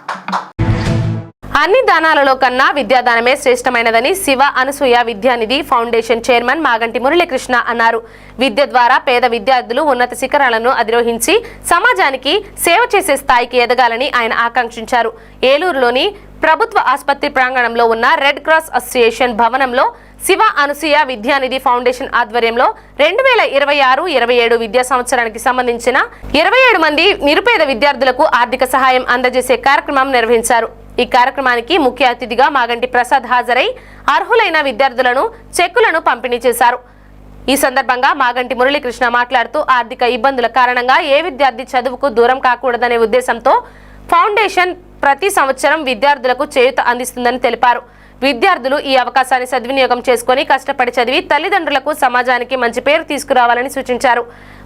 S3: అన్ని దానాలలో కన్నా విద్యాదానమే శ్రేష్టమైనదని శివ అనసూయ విద్యానిధి ఫౌండేషన్ చైర్మన్ మాగంటి మురళీకృష్ణ అన్నారు. విద్య ద్వారా పేద విద్యార్థులు ఉన్నత శిఖరాలను అధిరోహించి సమాజానికి సేవ చేసే స్థాయికి ఎదగాలని ఆయన ఆకాంక్షించారు. ఏలూరులోని ప్రభుత్వ ఆసుపత్రి ప్రాంగణంలో ఉన్న రెడ్ క్రాస్ అసోసియేషన్ భవనంలో శివ అనసూయ విద్యానిధి ఫౌండేషన్ ఆధ్వర్యంలో 2026-27 విద్యా సంవత్సరానికి సంబంధించిన 27 మంది నిరుపేద విద్యార్థులకు ఆర్థిక సహాయం అందజేసే కార్యక్రమం నిర్వహించారు. ఈ కార్యక్రమానికి ముఖ్య అతిథిగా మాగంటి ప్రసాద్ హాజరై అర్హులైన విద్యార్థులను చెక్కులను పంపిణీ చేశారు. ఈ సందర్భంగా మాగంటి మురళీకృష్ణ మాట్లాడుతూ ఆర్థిక ఇబ్బందుల కారణంగా ఏ విద్యార్థి చదువుకు దూరం కాకూడదనే ఉద్దేశంతో ఫౌండేషన్ ప్రతి సంవత్సరం విద్యార్థులకు చేయూత అందిస్తుందని తెలిపారు. విద్యార్థులు ఈ అవకాశాన్ని సద్వినియోగం చేసుకుని కష్టపడి చదివి తల్లిదండ్రులకు సమాజానికి మంచి పేరు తీసుకురావాలని సూచించారు.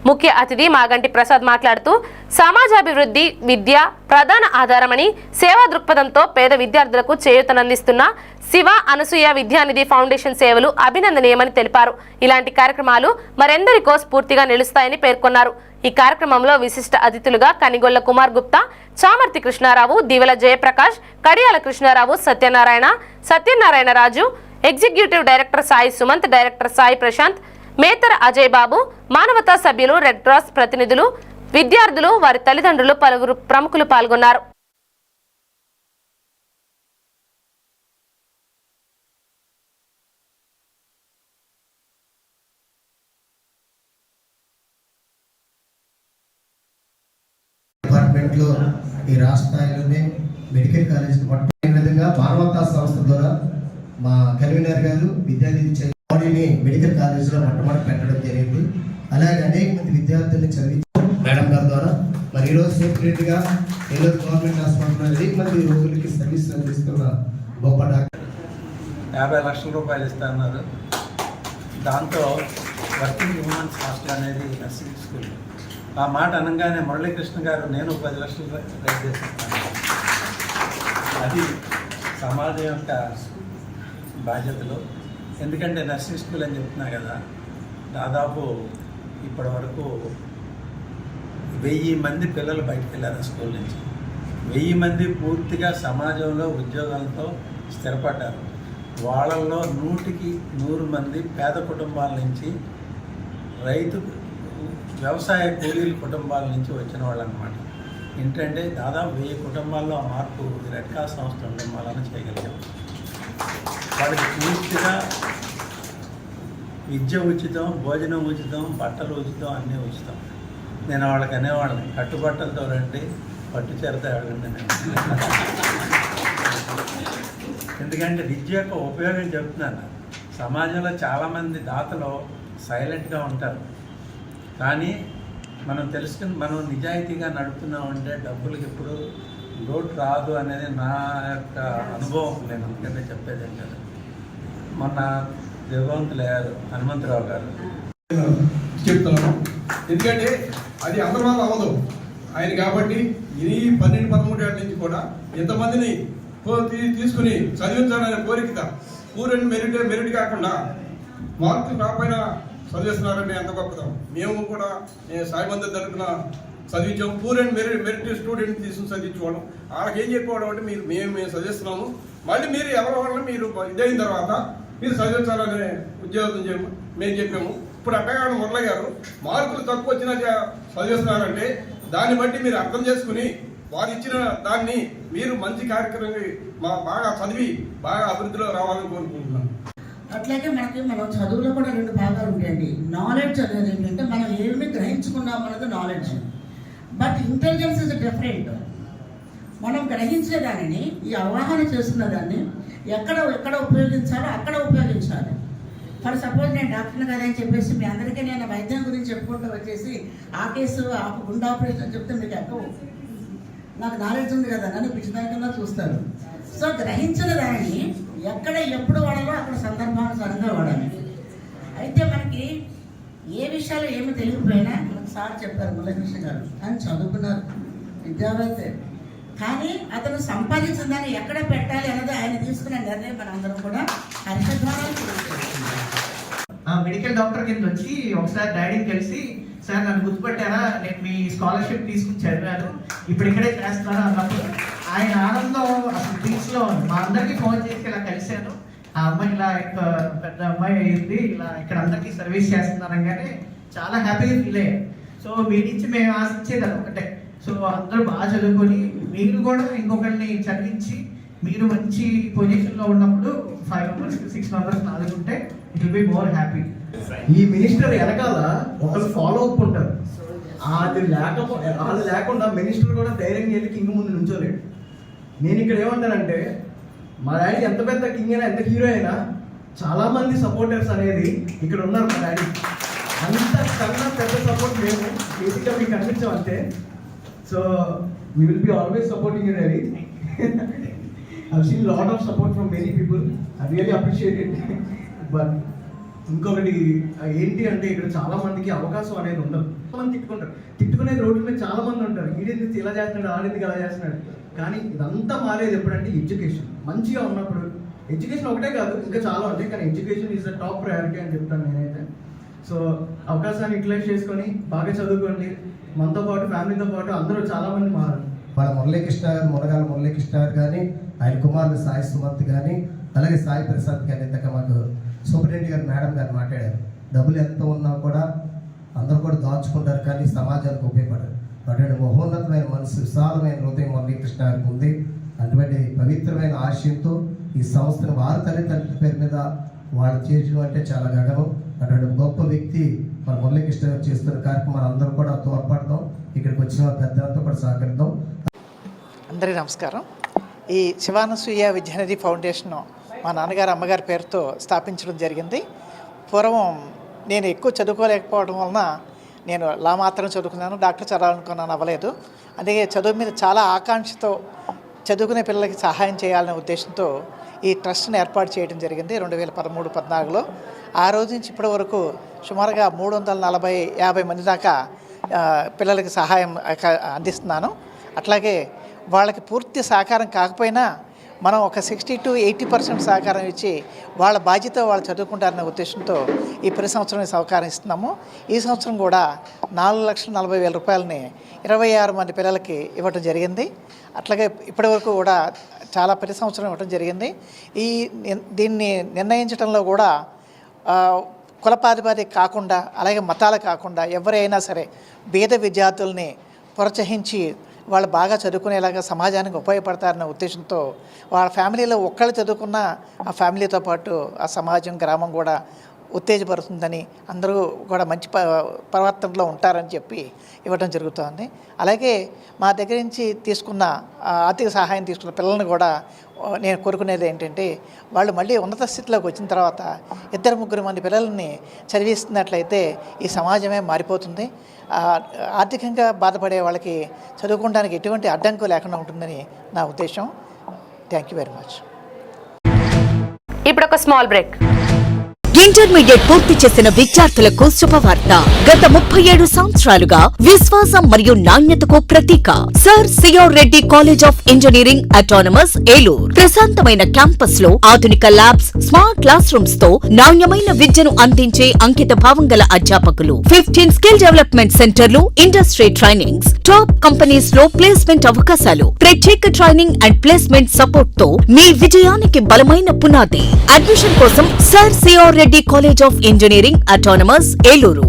S3: ముఖ్య అతిథి మాగంటి ప్రసాద్ మాట్లాడుతూ సమాజాభివృద్ధి విద్య ప్రధాన ఆధారమని సేవా దృక్పథంతో పేద విద్యార్థులకు చేయూతనందిస్తున్న శివ అనసూయ విద్యానిధి ఫౌండేషన్ సేవలు అభినందనీయమని తెలిపారు. ఇలాంటి కార్యక్రమాలు మరెందరికో స్ఫూర్తిగా నిలుస్తాయని పేర్కొన్నారు. ఈ కార్యక్రమంలో విశిష్ట అతిథులుగా Kanigolla Kumar Gupta, Chamarthi Krishnarao, Divela Jayaprakash, Kadiyala Krishnarao, Satyanarayana Raju, executive director Sai Sumanth, director Sai Prashanth, Methara Ajay Babu, Manavatha సభ్యులు, రెడ్ క్రాస్ ప్రతినిధులు, విద్యార్థులు, వారి తల్లిదండ్రులు, పలువురు ప్రముఖులు పాల్గొన్నారు.
S16: డిపార్ట్మెంట్లో ఈ రాష్ట్ర స్థాయిలోనే మెడికల్ కాలేజ్ భాగంగా మానవతా సంస్థ ద్వారా మా కన్వీనర్ గారు విద్యానిధి బాడీని మెడికల్ కాలేజీలో మొట్టమొదటి పెట్టడం జరిగింది. అలాగే అనేక మంది విద్యార్థుల్ని చదివించారు మేడం గారి ద్వారా. మరి ఈరోజు సెక్రటరీగా ఏలూరు గవర్నమెంట్ హాస్పిటల్లో అనేక మంది రోగులకి సర్వీస్ అందిస్తున్న గొప్ప డాక్టర్.
S15: 50 లక్షల రూపాయలు ఇస్తున్నారు. దాంతో వర్కింగ్ ఉమెన్స్ హాస్టల్ అనేది నర్సింగ్ స్కూల్. ఆ మాట అనగానే మురళీకృష్ణ గారు నేను 10 లక్షలు రైట్ చేస్తున్నాను. అది సమాజం యొక్క బాధ్యతలు. ఎందుకంటే నర్సింగ్ స్కూల్ అని చెప్తున్నా కదా, దాదాపు ఇప్పటి వరకు 1000 మంది పిల్లలు బయటకు వెళ్ళారు స్కూల్ నుంచి. 1000 మంది పూర్తిగా సమాజంలో ఉద్యోగాలతో స్థిరపడ్డారు. వాళ్ళల్లో 100కి 100 మంది పేద కుటుంబాల నుంచి, రైతు వ్యవసాయ కూలీల కుటుంబాల నుంచి వచ్చిన వాళ్ళు అన్నమాట. ఏంటంటే దాదాపు 1000 కుటుంబాల్లో ఆ మార్పు రెడ్ క్రాస్ సంస్థ ఉండడం వలన చేయగలిగాం. వాళ్ళకి పూర్తిగా విద్య ఉచితం, భోజనం ఉచితం, బట్టలు ఉచితం, అన్నీ ఉచితం. నేను వాళ్ళకి అనేవాళ్ళని కట్టుబట్టలతో రండి, పట్టు చేరతో అడగండి నేను. ఎందుకంటే విద్య యొక్క ఉపయోగం చెప్తున్నాను. సమాజంలో చాలామంది దాతలు సైలెంట్గా ఉంటారు, కానీ మనం తెలుసుకుని మనం నిజాయితీగా నడుపుతున్నామంటే డబ్బులకి ఎప్పుడు లోటు రాదు అనేది నా యొక్క అనుభవం. నేను అందుకనే చెప్పేది కదా. మొన్న దేవవంతులు అయ్యారు హనుమంతరావు గారు
S8: చెప్తున్నాను. ఎందుకంటే అది అందరి వల్ల అవ్వదు ఆయన కాబట్టి. ఈ 12-13 ఏళ్ళ నుంచి కూడా ఎంతమందిని తీసుకుని చదివించాలనే కోరిక పూర్ అండ్ మెరిట్ కాకుండా మార్కులు రాకపోయినా చదివిస్తున్నారంటే ఎంత గొప్పదాం. మేము కూడా సాయి మందిర్ తరఫున చదివించాము. పూర్ అండ్ మెరిట్ స్టూడెంట్ తీసుకుని చదివించుకోవడం. వాళ్ళకి ఏం చెప్పేవాడు అంటే మేము చదివిస్తున్నాము, మళ్ళీ మీరు ఎవరి వల్ల మీరు ఇదైన తర్వాత మీరు చదివించాలనే ఉద్యోగం మేము చెప్పాము. ఇప్పుడు అట్టగాడు మురళి గారు మార్కులు తక్కువ వచ్చినా చదివిస్తున్నారంటే దాన్ని బట్టి మీరు అర్థం చేసుకుని వారు ఇచ్చిన దాన్ని మీరు మంచి కార్యక్రమం బాగా చదివి బాగా అభివృద్ధిలో రావాలని కోరుకుంటున్నాను.
S11: అట్లాగే మనం చదువులో కూడా 2 భాగాలు ఉంటాయండి. నాలెడ్జ్ అనేది ఏంటంటే మనం ఏమి గ్రహించుకున్నాం అన్నది knowledge. But intelligence is different. మనం గ్రహించిన దానిని, ఈ అవగాహన చేస్తున్న దాన్ని ఎక్కడ ఉపయోగించాలో అక్కడ ఉపయోగించాలి. ఫర్ సపోజ్ నేను డాక్టర్ని కదా అని చెప్పేసి మీ అందరికీ నేను వైద్యం గురించి చెప్పుకుంటూ వచ్చేసి ఆ కేసు గుండె ఆపరేషన్ చెప్తే మీకు ఎక్కువ నాకు నాలెడ్జ్ ఉంది కదా నన్ను పిచ్చిదానికన్నా చూస్తారు. సో గ్రహించిన దానిని ఎక్కడ ఎప్పుడు వాడాలో అక్కడ సందర్భానుసారంగా వాడాలి. అయితే మనకి ఏ విషయాలు ఏమి తెలియకపోయినా మనకు సార్ చెప్పారు మురళీకృష్ణ గారు, ఆయన చదువుకున్నారు, విద్యావేత్త, కానీ అతను సంపాదించిన దాన్ని ఎక్కడ పెట్టాలి అన్నది ఆయన తీసుకునే నిర్ణయం మనందరం కూడా హర్షధ్వానాలు.
S17: మెడికల్ డాక్టర్ కింద వచ్చి ఒకసారి డాడీని కలిసి, సార్ నన్ను గుర్తుపట్టారా, నేను మీ స్కాలర్షిప్ తీసుకుని చదివాను, ఇప్పుడు ఇక్కడే చేస్తాను అన్నప్పుడు ఆయన ఆనందం అసలు తీసులో మా అందరికీ ఫోన్ చేసి ఇలా కలిశాను, ఆ అమ్మాయి ఇలా పెద్ద అమ్మాయి అయింది, ఇలా ఇక్కడ అందరికీ సర్వీస్ చేస్తున్నారనగానే చాలా హ్యాపీగా ఫీల్ అయ్యాను. సో మీ నుంచి మేము ఆశించేది అది ఒకటే. సో అందరూ బాగా చదువుకొని మీరు కూడా ఇంకొకరిని చదివించి మీరు మంచి పొజిషన్లో ఉన్నప్పుడు 5 members 6 members నాలుగుంటే it will be more happy.
S8: ఈ మినిస్టర్ వెనకాల ఒకరు ఫాలో అప్ ఉంటారు. అది వాళ్ళు లేకుండా మినిస్టర్ కూడా ధైర్యంగా వెళ్ళి కింగ్ ముందు నుంచోలేడు. నేను ఇక్కడ ఏమంటానంటే మా డాడీ ఎంత పెద్ద కింగ్ అయినా ఎంత హీరో అయినా చాలా మంది సపోర్టర్స్ అనేది ఇక్కడ ఉన్నారు. మా డాడీ అంతకన్నా పెద్ద సపోర్ట్ మేము బేసిక్గా మీకు అనిపించామంటే. So we will be always supporting you daddy. I've seen a lot of support from many people. I really appreciate it. But ఇంకొకటి ఏంటి అంటే ఇక్కడ చాలా మందికి అవకాశం అనేది ఉండదు. మంది తిట్టుకునే రోడ్ల మీద చాలా మంది ఉంటారు, ఈడెందుకు ఇలా చేస్తున్నాడు, ఆడెందుకు అలా చేస్తున్నాడు. కానీ ఇదంతా మారేది ఎప్పుడంటే ఎడ్యుకేషన్ మంచిగా ఉన్నప్పుడు. ఎడ్యుకేషన్ ఒకటే కాదు, ఇంకా చాలా ఉంటాయి, కానీ education is the top priority అని చెప్తాను నేనైతే. సో అవకాశాన్ని యూటిలైజ్ చేసుకొని బాగా చదువుకోండి. మనతో పాటు ఫ్యామిలీతో పాటు అందరూ చాలా మంది మారారు.
S16: వాళ్ళ మురళీకృష్ణ గారు, మునగాల మురళీకృష్ణ గారు కానీ, ఆయన కుమారుడు సాయి సుమంత్ కానీ, అలాగే సాయి ప్రసాద్ కానీ, ఇంతక మాకు సూపరింటెండెంట్ గారు మేడం గారు మాట్లాడారు. డబ్బులు ఎంత ఉన్నా కూడా అందరూ కూడా దాచుకుంటారు, కానీ సమాజానికి ఉపయోగపడరు. అటువంటి మహోన్నతమైన మనసు, విశాలమైన హృదయం మురళీకృష్ణ గారికి ఉంది. అటువంటి పవిత్రమైన ఆశయంతో ఈ సంస్థను వారి తల్లిదండ్రుల పేరు మీద వాళ్ళు చేయడం అంటే చాలా గగనం. అటువంటి గొప్ప వ్యక్తి మన మురళీకృష్ణ గారు చేస్తున్న కార్యక్రమం అందరూ కూడా తోడ్పడదాం. ఇక్కడికి వచ్చిన పెద్దలంతా కూడా సహకరిద్దాం.
S17: అందరికీ నమస్కారం. ఈ శివానసూయ విద్యానిధి ఫౌండేషన్ మా నాన్నగారు అమ్మగారి పేరుతో స్థాపించడం జరిగింది. పూర్వం నేను ఎక్కువ చదువుకోలేకపోవడం వలన నేను లా మాత్రం చదువుకున్నాను, డాక్టర్ చదవాలనుకున్నాను, అవ్వలేదు. అందుకే చదువు మీద చాలా ఆకాంక్షతో చదువుకునే పిల్లలకి సహాయం చేయాలనే ఉద్దేశంతో ఈ ట్రస్ట్ని ఏర్పాటు చేయడం జరిగింది 2013-14లో. ఆ రోజు నుంచి ఇప్పటి వరకు సుమారుగా 340-50 మంది దాకా పిల్లలకి సహాయం అందిస్తున్నాను. అట్లాగే వాళ్ళకి పూర్తి సహకారం కాకపోయినా మనం ఒక 60-80% సహకారం ఇచ్చి వాళ్ళ బాధ్యత వాళ్ళు చదువుకుంటారనే ఉద్దేశంతో ఈ ప్రతి సంవత్సరం సహకారం ఇస్తున్నాము. ఈ సంవత్సరం కూడా 4,40,000 రూపాయలని 26 మంది పిల్లలకి ఇవ్వడం జరిగింది. అట్లాగే ఇప్పటివరకు కూడా చాలా ప్రతి సంవత్సరం ఇవ్వడం జరిగింది. దీన్ని నిర్ణయించడంలో కూడా కులపాధిపతి కాకుండా అలాగే మతాలు కాకుండా ఎవరైనా సరే పేద విద్యార్థుల్ని ప్రోత్సహించి వాళ్ళు బాగా చదువుకునేలాగా సమాజానికి ఉపయోగపడతారన్న ఉద్దేశంతో వాళ్ళ ఫ్యామిలీలో ఒక్కళ్ళు చదువుకున్న ఆ ఫ్యామిలీతో పాటు ఆ సమాజం గ్రామం కూడా ఉత్తేజపడుతుందని, అందరూ కూడా మంచి ప్రవర్తనలో ఉంటారని చెప్పి ఇవ్వడం జరుగుతుంది. అలాగే మా దగ్గర నుంచి తీసుకున్న ఆర్థిక సహాయం తీసుకున్న పిల్లల్ని కూడా నేను కోరుకునేది ఏంటంటే వాళ్ళు మళ్ళీ ఉన్నత స్థితిలోకి వచ్చిన తర్వాత 2-3 మంది పిల్లల్ని చదివిస్తున్నట్లయితే ఈ సమాజమే మారిపోతుంది. ఆర్థికంగా బాధపడే వాళ్ళకి చదువుకోవడానికి ఎటువంటి అడ్డంకు లేకుండా ఉంటుందని నా ఉద్దేశం. Thank you very much.
S3: ఇప్పుడు ఒక స్మాల్ బ్రేక్.
S1: ఇంటర్మీడియట్ పూర్తి చేసిన విద్యార్థులకు శుభవార్త. గత 37 సంవత్సరాలుగా విశ్వాసం మరియు నాణ్యతకు ప్రతీక sir C R Reddy college of engineering autonomous Eluru. ప్రశాంతమైన క్యాంపస్ లో ఆధునిక ల్యాబ్స్, స్మార్ట్ క్లాస్ రూమ్స్ తో నాణ్యమైన విద్యను అందించే అంకిత భావం గల అధ్యాపకులు, 15 స్కిల్ డెవలప్మెంట్ సెంటర్లు, ఇండస్ట్రీ ట్రైనింగ్స్, టాప్ కంపెనీస్ లో ప్లేస్మెంట్ అవకాశాలు, ప్రత్యేక ట్రైనింగ్ అండ్ ప్లేస్మెంట్ సపోర్ట్ తో మీ విజయానికి బలమైన పునాది. అడ్మిషన్ కోసం sir C R Reddy college of engineering autonomous Eluru.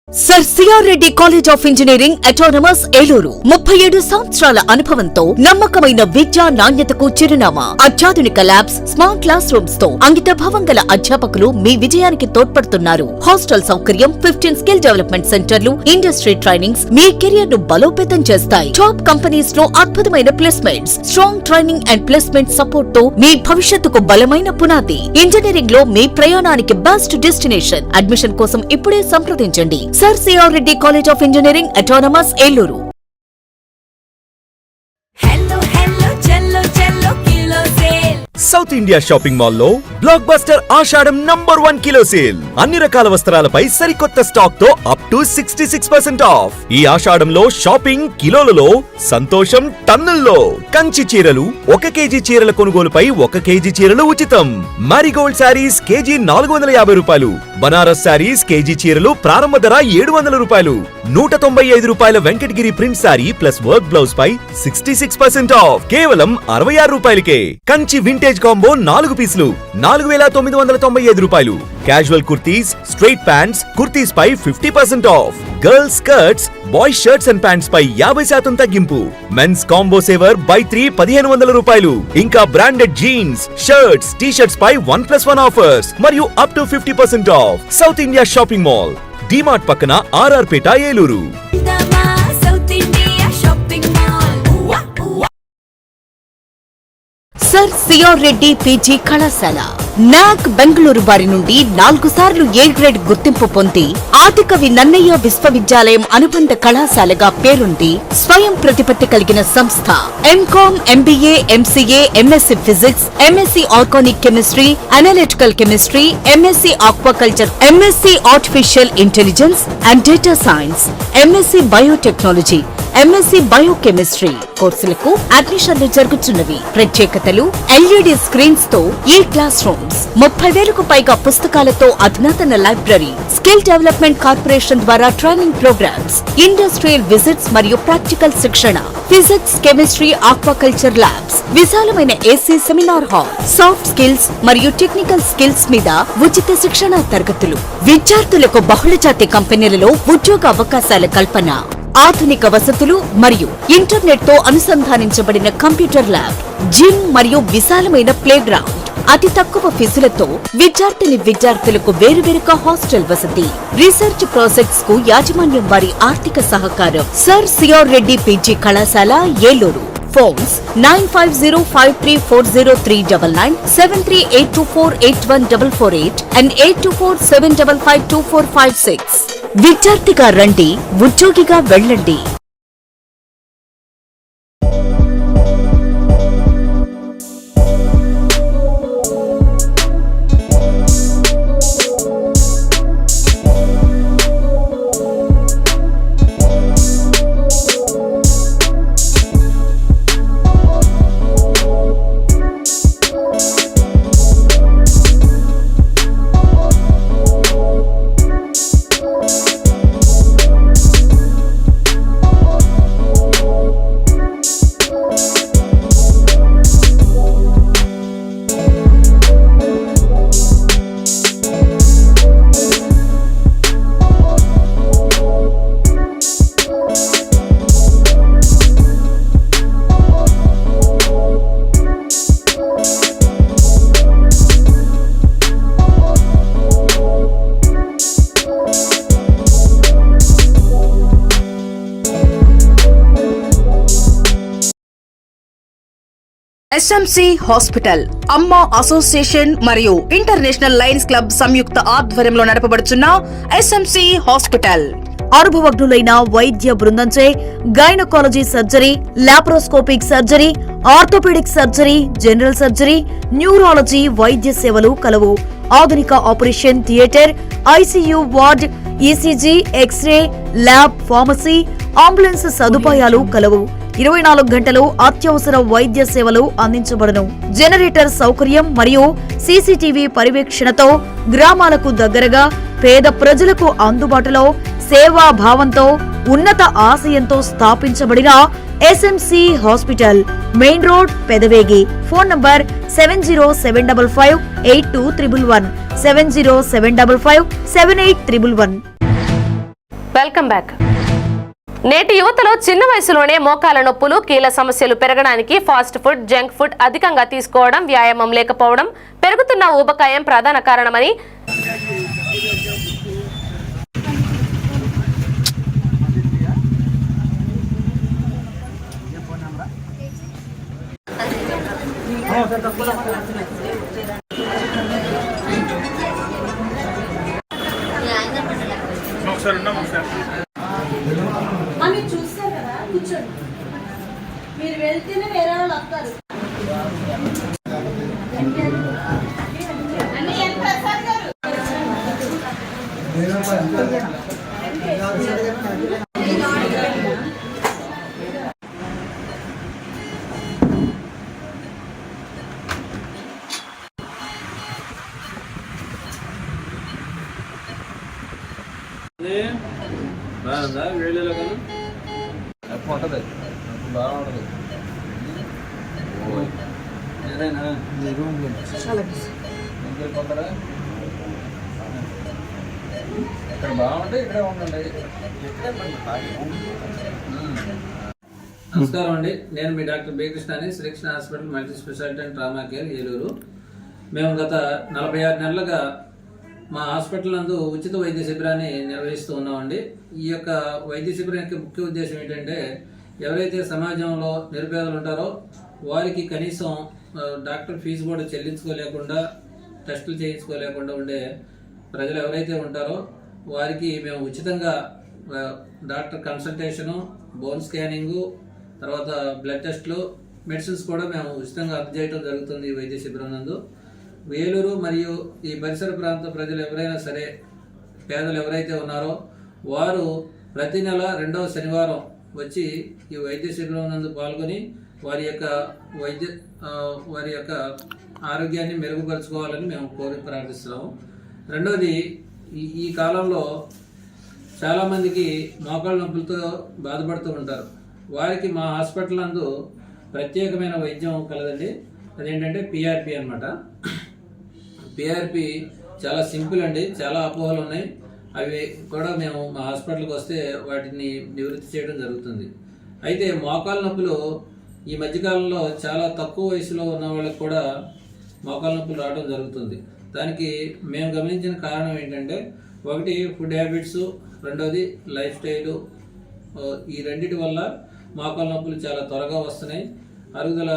S1: Sir C R Reddy college of engineering autonomous Eluru 37 సంవత్సరాల అనుభవంతో నమ్మకమైన విద్యా నాణ్యతకు చిరునామా. అత్యాధునిక ల్యాబ్స్, స్మార్ట్ క్లాస్ రూమ్స్ తో అంకిత భావం గల అధ్యాపకులు మీ విజయానికి తోడ్పడుతున్నారు. హాస్టల్ సౌకర్యం, 15 స్కిల్ డెవలప్మెంట్ సెంటర్లు, ఇండస్ట్రీ ట్రైనింగ్స్ మీ కెరియర్ ను బలోపేతం చేస్తాయి. టాప్ కంపెనీస్ లో అద్భుతమైన placements, strong training and placement support తో మీ భవిష్యత్తుకు బలమైన పునాది. ఇంజనీరింగ్ లో మీ ప్రయాణానికి బెస్ట్ డెస్టినేషన్. అడ్మిషన్ కోసం ఇప్పుడే సంప్రదించండి. Sir C R Reddy college of engineering autonomous Eluru.
S2: South India shopping mall లో బ్లాక్ బస్టర్ ఆషాఢం #1 కిలో సేల్. అన్ని రకాల వస్త్రాలపై సరికొత్త స్టాక్ తో అప్ టు 66% ఆఫ్. ఈ ఆషాఢంలో షాపింగ్ కిలోలలో, సంతోషం టన్నుల్లో. కంచి చీరలు 1 కేజీ చీరల కొనుగోలుపై 1 కేజీ చీరలు ఉచితం. మారిగోల్డ్ శారీస్ కేజీ 450 రూపాయలు. బనారస్ శారీస్ కేజీ చీరలు ప్రారంభ ధర 700 రూపాయలు. 195 రూపాయల Venkatagiri print saree plus work blouse పై 66% ఆఫ్. కేవలం 66 రూపాయలకే. కంచి వింటేజ్ కాంబో 4 పీసులు 4,995 రూపాయలు. Casual kurtis, straight pants, kurtis పై 50% off. Girls skirts, boys shirts and pants పై 50% తగ్గింపు. మెన్స్ కాంబో సేవర్ బై 3 1,500 రూపాయలు. ఇంకా branded jeans, shirts, T shirts పై 1+1 ఆఫర్స్ మరియు up to 50% off. South India shopping mall, DMart పక్కన RR Peta Eluru.
S1: Sir C R Reddy PG కళాశాల NAAC Bengaluru వారి నుండి 4 సార్లు ఏ గ్రేడ్ గుర్తింపు పొంది ఆదికవి నన్నయ్య విశ్వవిద్యాలయం అనుబంధ కళాశాలగా పేరుంది స్వయం ప్రతిపత్తి కలిగిన సంస్థ. MCom, MBA, MCA, MSc physics, MSc organic chemistry, analytical chemistry, MSc aquaculture, MSc artificial intelligence and data science, MSc biotechnology, MSc biochemistry కోర్సులకు అడ్మిషన్లు జరుగుతున్నవి. ప్రత్యేకతలు: ఎల్ఈడి స్క్రీన్స్ తో ఈ క్లాస్ రూమ్స్, 30,000కు పైగా పుస్తకాలతో అధునాతన లైబ్రరీ, స్కిల్ డెవలప్మెంట్ కార్పొరేషన్ ద్వారా ట్రైనింగ్ ప్రోగ్రామ్స్, ఇండస్ట్రియల్ విజిట్స్ మరియు ప్రాక్టికల్ శిక్షణ, ఫిజిక్స్, కెమిస్ట్రీ, ఆక్వాకల్చర్ ల్యాబ్స్, విశాలమైన AC seminar hall, soft skills మరియు టెక్నికల్ స్కిల్స్ మీద ఉచిత శిక్షణ తరగతులు, విద్యార్థులకు బహుళజాతి కంపెనీలలో ఉద్యోగ అవకాశాల కల్పన, ఆధునిక వసతులు మరియు ఇంటర్నెట్ తో అనుసంధానించబడిన కంప్యూటర్ ల్యాబ్, జిమ్ మరియు విశాలమైన ప్లే గ్రౌండ్, అతి తక్కువ ఫీజులతో విద్యార్థులకు వేరువేరుగా హాస్టల్ వసతి, రీసెర్చ్ ప్రాజెక్ట్స్ కు యాజమాన్యం వారి ఆర్థిక సహకారం. సర్ సిఆర్ రెడ్డి పీజీ కళాశాల ఏలూరు. Phones 9505340399, 7382481448 and 8247552456. విద్యార్థిగా రండి, ఉద్యోగిగా వెళ్ళండి. SMC హాస్పిటల్ అమ్మ అసోసియేషన్ మరియు ఇంటర్నేషనల్ లయన్స్ క్లబ్ సంయుక్త ఆధ్వర్యంలో నడపబడుచున్న SMC హాస్పిటల్ అనుభవజ్ఞులైన వైద్య బృందంచే gynaecology surgery, laparoscopic surgery, orthopaedic surgery, general surgery, neurology వైద్య సేవలు కలవు. ఆధునిక operation theatre, ICU ward, ECG, X ray, lab, pharmacy, ambulance సదుపాయాలు కలవు. 24 గంటలు అత్యవసర వైద్య సేవలు అందించబడును. జనరేటర్ సౌకర్యం మరియు CCTV పర్యవేక్షణతో గ్రామాలకు దగ్గరగా పేద ప్రజలకు అందుబాటులో సేవా భావంతో ఉన్నత ఆశయంతో స్థాపించబడిన SMC hospital, main road, Pedavegi. Phone number 7075582111, 70755811.
S3: Welcome back. నేటి యువతలో చిన్న వయసులోనే మోకాల నొప్పులు, కీళ్ల సమస్యలు పెరగడానికి ఫాస్ట్ ఫుడ్, జంక్ ఫుడ్ అధికంగా తీసుకోవడం, వ్యాయామం లేకపోవడం, పెరుగుతున్న ఊబకాయం ప్రధాన కారణమని
S6: మీరు చూస్తారు కదా, కూర్చోండి. మీరు వెళ్తేనే వేరే వాళ్ళు వస్తారు.
S15: బాగుందా వీడియోలో కానీ ఉంటుంది బాగుంటుంది. ఏదైనా ఇంకెళ్ళిపోతారా? ఇక్కడ బాగుంటే ఇక్కడే ఉండండి. నమస్కారం అండి, నేను మీ doctor B Krishnani, Srikrishna hospital multi speciality and trauma care, Eluru. మేము గత 46 నెలలుగా మా హాస్పిటల్ నందు ఉచిత వైద్య శిబిరాన్ని నిర్వహిస్తూ ఉన్నామండి. ఈ యొక్క వైద్య శిబిరం యొక్క ముఖ్య ఉద్దేశం ఏంటంటే, ఎవరైతే సమాజంలో నిరుపేదలు ఉంటారో వారికి కనీసం డాక్టర్ ఫీజు కూడా చెల్లించుకోలేకుండా, టెస్టులు చేయించుకోలేకుండా ఉండే ప్రజలు ఎవరైతే ఉంటారో వారికి మేము ఉచితంగా డాక్టర్ కన్సల్టేషను, బోన్ స్కానింగు, తర్వాత బ్లడ్ టెస్టులు, మెడిసిన్స్ కూడా మేము ఉచితంగా అందజేయడం జరుగుతుంది ఈ వైద్య శిబిరం నందు. వేలూరు మరియు ఈ పరిసర ప్రాంత ప్రజలు ఎవరైనా సరే, పేదలు ఎవరైతే ఉన్నారో వారు ప్రతి నెల 2వ శనివారం వచ్చి ఈ వైద్య శిబిరం నందు పాల్గొని వారి యొక్క ఆరోగ్యాన్ని మెరుగుపరుచుకోవాలని మేము కోరి ప్రార్థిస్తున్నాము. రెండవది, ఈ కాలంలో చాలామందికి మోకాళ్ళ నొప్పులతో బాధపడుతూ ఉంటారు. వారికి మా హాస్పిటల్ నందు ప్రత్యేకమైన వైద్యం కలదండి. అదేంటంటే PRP అన్నమాట. PRP చాలా సింపుల్ అండి, చాలా అపోహలు ఉన్నాయి. అవి కూడా మేము మా హాస్పిటల్కి వస్తే వాటిని నివృత్తి చేయడం జరుగుతుంది. అయితే మోకాళ్ళ నొప్పులు ఈ మధ్యకాలంలో చాలా తక్కువ వయసులో ఉన్న వాళ్ళకి కూడా మోకాళ్ళ నొప్పులు రావడం జరుగుతుంది. దానికి మేము గమనించిన కారణం ఏంటంటే, ఒకటి ఫుడ్ హ్యాబిట్స్, రెండోది లైఫ్ స్టైలు. ఈ రెండిటి వల్ల మోకాళ్ళ నొప్పులు చాలా త్వరగా వస్తున్నాయి. అరుగుదల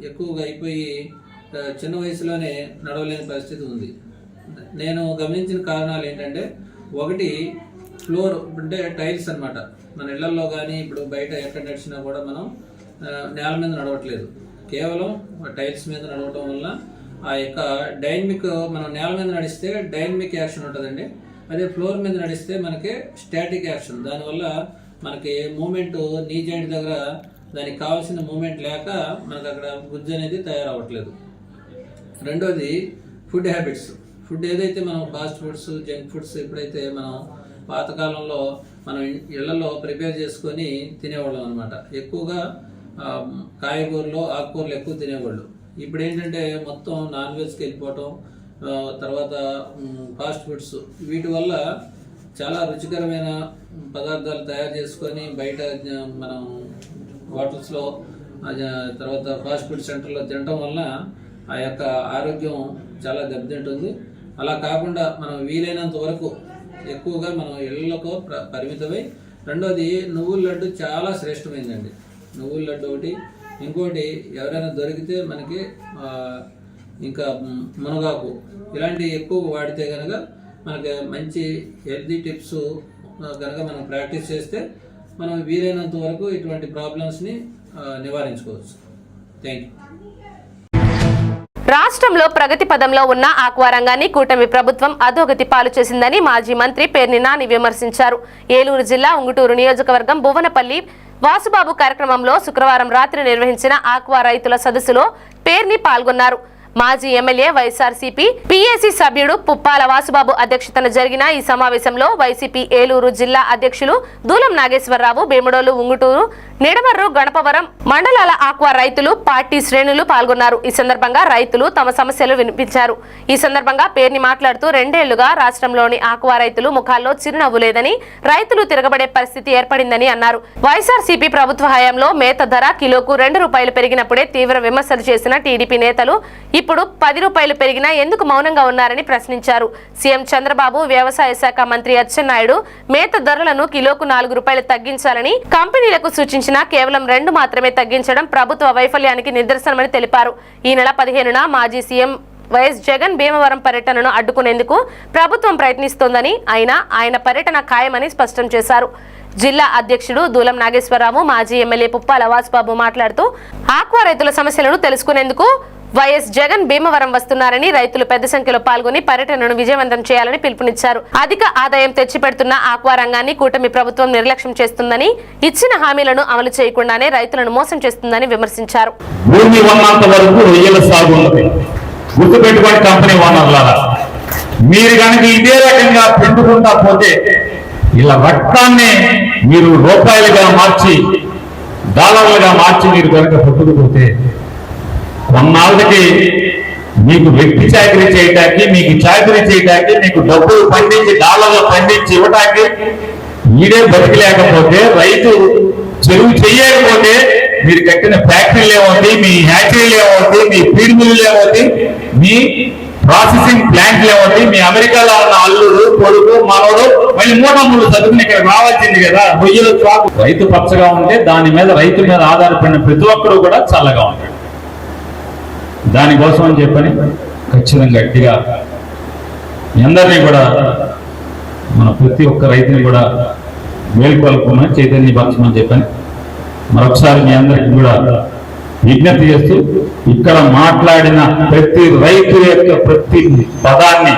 S15: ఎక్కువగా అయిపోయి చిన్న వయసులోనే నడవలేని పరిస్థితి ఉంది. నేను గమనించిన కారణాలు ఏంటంటే, ఒకటి ఫ్లోర్ అంటే టైల్స్ అన్నమాట. మన ఇళ్లలో కానీ ఇప్పుడు బయట ఎక్కడ నడిచినా కూడా మనం నేల మీద నడవట్లేదు, కేవలం టైల్స్ మీద నడవటం వల్ల ఆ యొక్క డైనమిక్, మనం నేల మీద నడిస్తే డైనమిక్ యాక్షన్ ఉంటుందండి. అదే ఫ్లోర్ మీద నడిస్తే మనకి స్టాటిక్ యాక్షన్. దానివల్ల మనకి మూమెంట్ నీ జాయింట్ దగ్గర దానికి కావాల్సిన మూమెంట్ లేక మనకు అక్కడ గుజ్జు అనేది తయారవ్వట్లేదు. రెండోది ఫుడ్ హ్యాబిట్స్. ఫుడ్ ఏదైతే మనం ఫాస్ట్ ఫుడ్స్, జంక్ ఫుడ్స్ ఎప్పుడైతే మనం పాతకాలంలో మనం ఇళ్లలో ప్రిపేర్ చేసుకొని తినేవాళ్ళం అనమాట. ఎక్కువగా కాయగూరలు, ఆకుకూరలు ఎక్కువ తినేవాళ్ళు. ఇప్పుడు ఏంటంటే మొత్తం నాన్ వెజ్కి వెళ్ళిపోవటం, తర్వాత ఫాస్ట్ ఫుడ్స్, వీటి వల్ల చాలా రుచికరమైన పదార్థాలు తయారు చేసుకొని బయట మనం హోటల్స్లో, తర్వాత ఫాస్ట్ ఫుడ్ సెంటర్లో తినటం వల్ల ఆ యొక్క ఆరోగ్యం చాలా దెబ్బతింటుంది. అలా కాకుండా మనం వీలైనంత వరకు ఎక్కువగా మనం ఇళ్లకు పరిమితమై, రెండోది నువ్వుల లడ్డు చాలా శ్రేష్టమైందండి. నువ్వుల లడ్డు ఒకటి, ఇంకోటి ఎవరైనా దొరికితే మనకి ఇంకా మునగాకు, ఇలాంటివి ఎక్కువ వాడితే కనుక మనకి మంచి హెల్తీ టిప్స్ కనుక మనం ప్రాక్టీస్ చేస్తే మనం వీలైనంత వరకు ఇటువంటి ప్రాబ్లమ్స్ని నివారించుకోవచ్చు. Thank you.
S3: రాష్ట్రంలో ప్రగతి పదంలో ఉన్న ఆక్వా రంగాన్ని కూటమి ప్రభుత్వం అధోగతి పాలు చేసిందని మాజీ మంత్రి పేర్ని నాని విమర్శించారు. ఏలూరు జిల్లా ఉంగుటూరు నియోజకవర్గం భువనపల్లి వాసుబాబు కార్యక్రమంలో శుక్రవారం రాత్రి నిర్వహించిన ఆక్వా రైతుల సదస్సులో పేర్ని పాల్గొన్నారు. మాజీ ఎమ్మెల్యే వైఎస్ఆర్సీపీ పీఏసీ సభ్యుడు పుప్పాల వాసుబాబు అధ్యక్షతన జరిగిన ఈ సమావేశంలో వైసీపీ ఏలూరు జిల్లా అధ్యక్షులు దూలం నాగేశ్వరరావు, భీమడోలు, ఉంగుటూరు, నిడమర్రు, గణపవరం మండలాల ఆక్వా రైతులు, పార్టీ శ్రేణులు పాల్గొన్నారు. ఈ సందర్భంగా రైతులు తమ సమస్యలు వినిపించారు. ఈ సందర్భంగా పేర్ని మాట్లాడుతూ 2 ఏళ్లుగా రాష్ట్రంలోని ఆక్వా రైతులు ముఖాల్లో చిరునవ్వు లేదని, రైతులు తిరగబడే పరిస్థితి ఏర్పడిందని అన్నారు. వైఎస్ఆర్సీపీ ప్రభుత్వ హయాంలో మేత ధర కిలోకు 2 రూపాయలు పెరిగినప్పుడే తీవ్ర విమర్శలు చేసిన టీడీపీ నేతలు ఇప్పుడు 10 రూపాయలు పెరిగినా ఎందుకు మౌనంగా ఉన్నారని ప్రశ్నించారు. సీఎం చంద్రబాబు, వ్యవసాయ శాఖ మంత్రి అచ్చెన్నాయుడు మేత ధరలను కిలోకు 4 రూపాయలు తగ్గించాలని కంపెనీలకు సూచించినా కేవలం 2 మాత్రమే తగ్గించడం ప్రభుత్వ వైఫల్యానికి నిదర్శనమని తెలిపారు. ఈ నెల 15న మాజీ సీఎం వైఎస్ జగన్ భీమవరం పర్యటనను అడ్డుకునేందుకు ప్రభుత్వం ప్రయత్నిస్తోందని, అయినా ఆయన పర్యటన ఖాయమని స్పష్టం చేశారు. జిల్లా అధ్యక్షుడు దూలం నాగేశ్వరరావు, మాజీ ఎమ్మెల్యే పుప్పాల వాసుబాబు మాట్లాడుతూ ఆక్వా రైతుల సమస్యలను తెలుసుకునేందుకు వైఎస్ జగన్ భీమవరం వస్తున్నారని, రైతులు పెద్ద సంఖ్యలో పాల్గొని పర్యటనను విజయవంతం చేయాలని పిలుపునిచ్చారు. అధిక ఆదాయం తెచ్చిపెడుతున్న ఆక్వా రంగాన్ని కూటమి ప్రభుత్వం నిర్లక్ష్యం చేస్తుందని, ఇచ్చిన హామీలను అమలు చేయకుండానే రైతులను మోసం చేస్తుందని విమర్శించారు.
S18: భూమి ఉన్నంత వరకు రొయ్యల సాగు ఉన్నది. గుర్తుపెట్టుకోండి కంపెనీ ఓనర్లారా, మీరు కనుక ఇదే రకంగా పెట్టుకుంటా పోతే ఇలా రక్తాన్ని మీరు రూపాయలుగా మార్చి, డాలర్లుగా మార్చి మీరు కనుక పట్టుకుపోతే కొన్నాళ్ళకి మీకు వ్యక్తి చాకరీ చేయటానికి, మీకు చాకరీ చేయటానికి, మీకు డబ్బులు పండించి డాలర్లు పండించి ఇవ్వటానికి మీరే బతికలేకపోతే, రైతు చెరువు చేయకపోతే మీరు కట్టిన ఫ్యాక్టరీలు ఏమవుతాయి, మీ హ్యాచరీలు ఏమవుతాయి, మీ ఫీడ్ మిల్లులు ఏమవుతాయి, మీ ప్రాసెసింగ్ ప్లాంట్లు ఏమవుతాయి, మీ అమెరికాలో ఉన్న అల్లుడు, కొడుకు, మనవడు మళ్ళీ 3 చదువుకుని ఇక్కడ రావాల్సింది కదా. రొయ్యలు చాకు. రైతు పచ్చగా ఉంటే దాని మీద, రైతు మీద ఆధారపడిన ప్రతి ఒక్కరు కూడా చల్లగా ఉంటాడు. దానికోసం అని చెప్పని ఖచ్చితంగా గట్టిగా మీ అందరినీ కూడా, మన ప్రతి ఒక్క రైతుని కూడా మేల్కొల్పమని, చైతన్యపరచమని చెప్పని మరొకసారి మీ అందరికీ కూడా విజ్ఞప్తి చేస్తూ, ఇక్కడ మాట్లాడిన ప్రతి రైతు యొక్క ప్రతి పదాన్ని,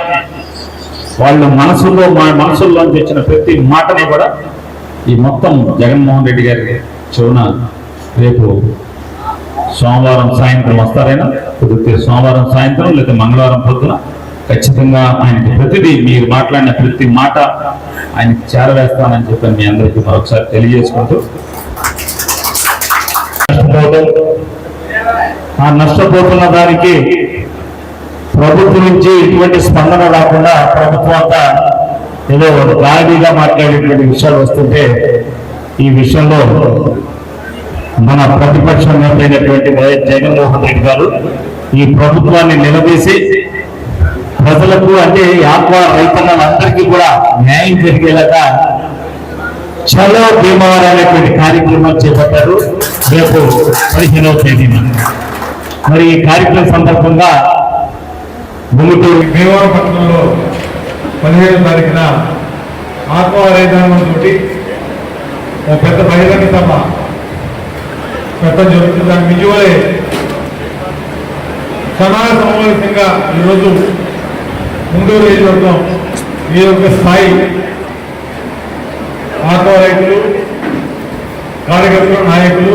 S18: వాళ్ళ మనసుల్లోంచి వచ్చిన ప్రతి మాటని కూడా ఈ మొత్తం జగన్మోహన్ రెడ్డి గారి చెవున రేపు సోమవారం సాయంత్రం వస్తారైనా, కుదిరితే సోమవారం సాయంత్రం లేదా మంగళవారం పొద్దున ఖచ్చితంగా ఆయనకి ప్రతిదీ, మీరు మాట్లాడిన ప్రతి మాట ఆయనకి చేరవేస్తానని చెప్పి మీ అందరికీ మరొకసారి తెలియజేసుకుంటూ, ఆ నష్టపోతున్న దానికి ప్రభుత్వం నుంచి ఎటువంటి స్పందన రాకుండా ప్రభుత్వం అంతా ఏదో గాలిగా మాట్లాడేటువంటి విషయాలు వస్తుంటే, ఈ విషయంలో మన ప్రతిపక్ష నేత అయినటువంటి వైఎస్ జగన్మోహన్ రెడ్డి గారు ఈ ప్రభుత్వాన్ని నిలదీసి ప్రజలకు, అంటే ఆక్వా రైతులందరికీ కూడా న్యాయం జరిగేలాగా చలో భీమవరం అనేటువంటి కార్యక్రమం చేపట్టారు రేపు 15వ తేదీన. మరి ఈ కార్యక్రమం సందర్భంగా గుంటూరు
S19: భీమవరం పట్టణంలో 15వ తారీఖున ఆత్మవారైదానంతో ఒక పెద్ద బహిరంగ సభ పెట్టడం జరుగుతుంది. దాని విజువలే సమాజ సమావేశంగా ఈరోజు గుంటూరు నియోజకవర్గం ఈ యొక్క స్థాయి ఆటో రైతులు, కార్యకర్తలు, నాయకులు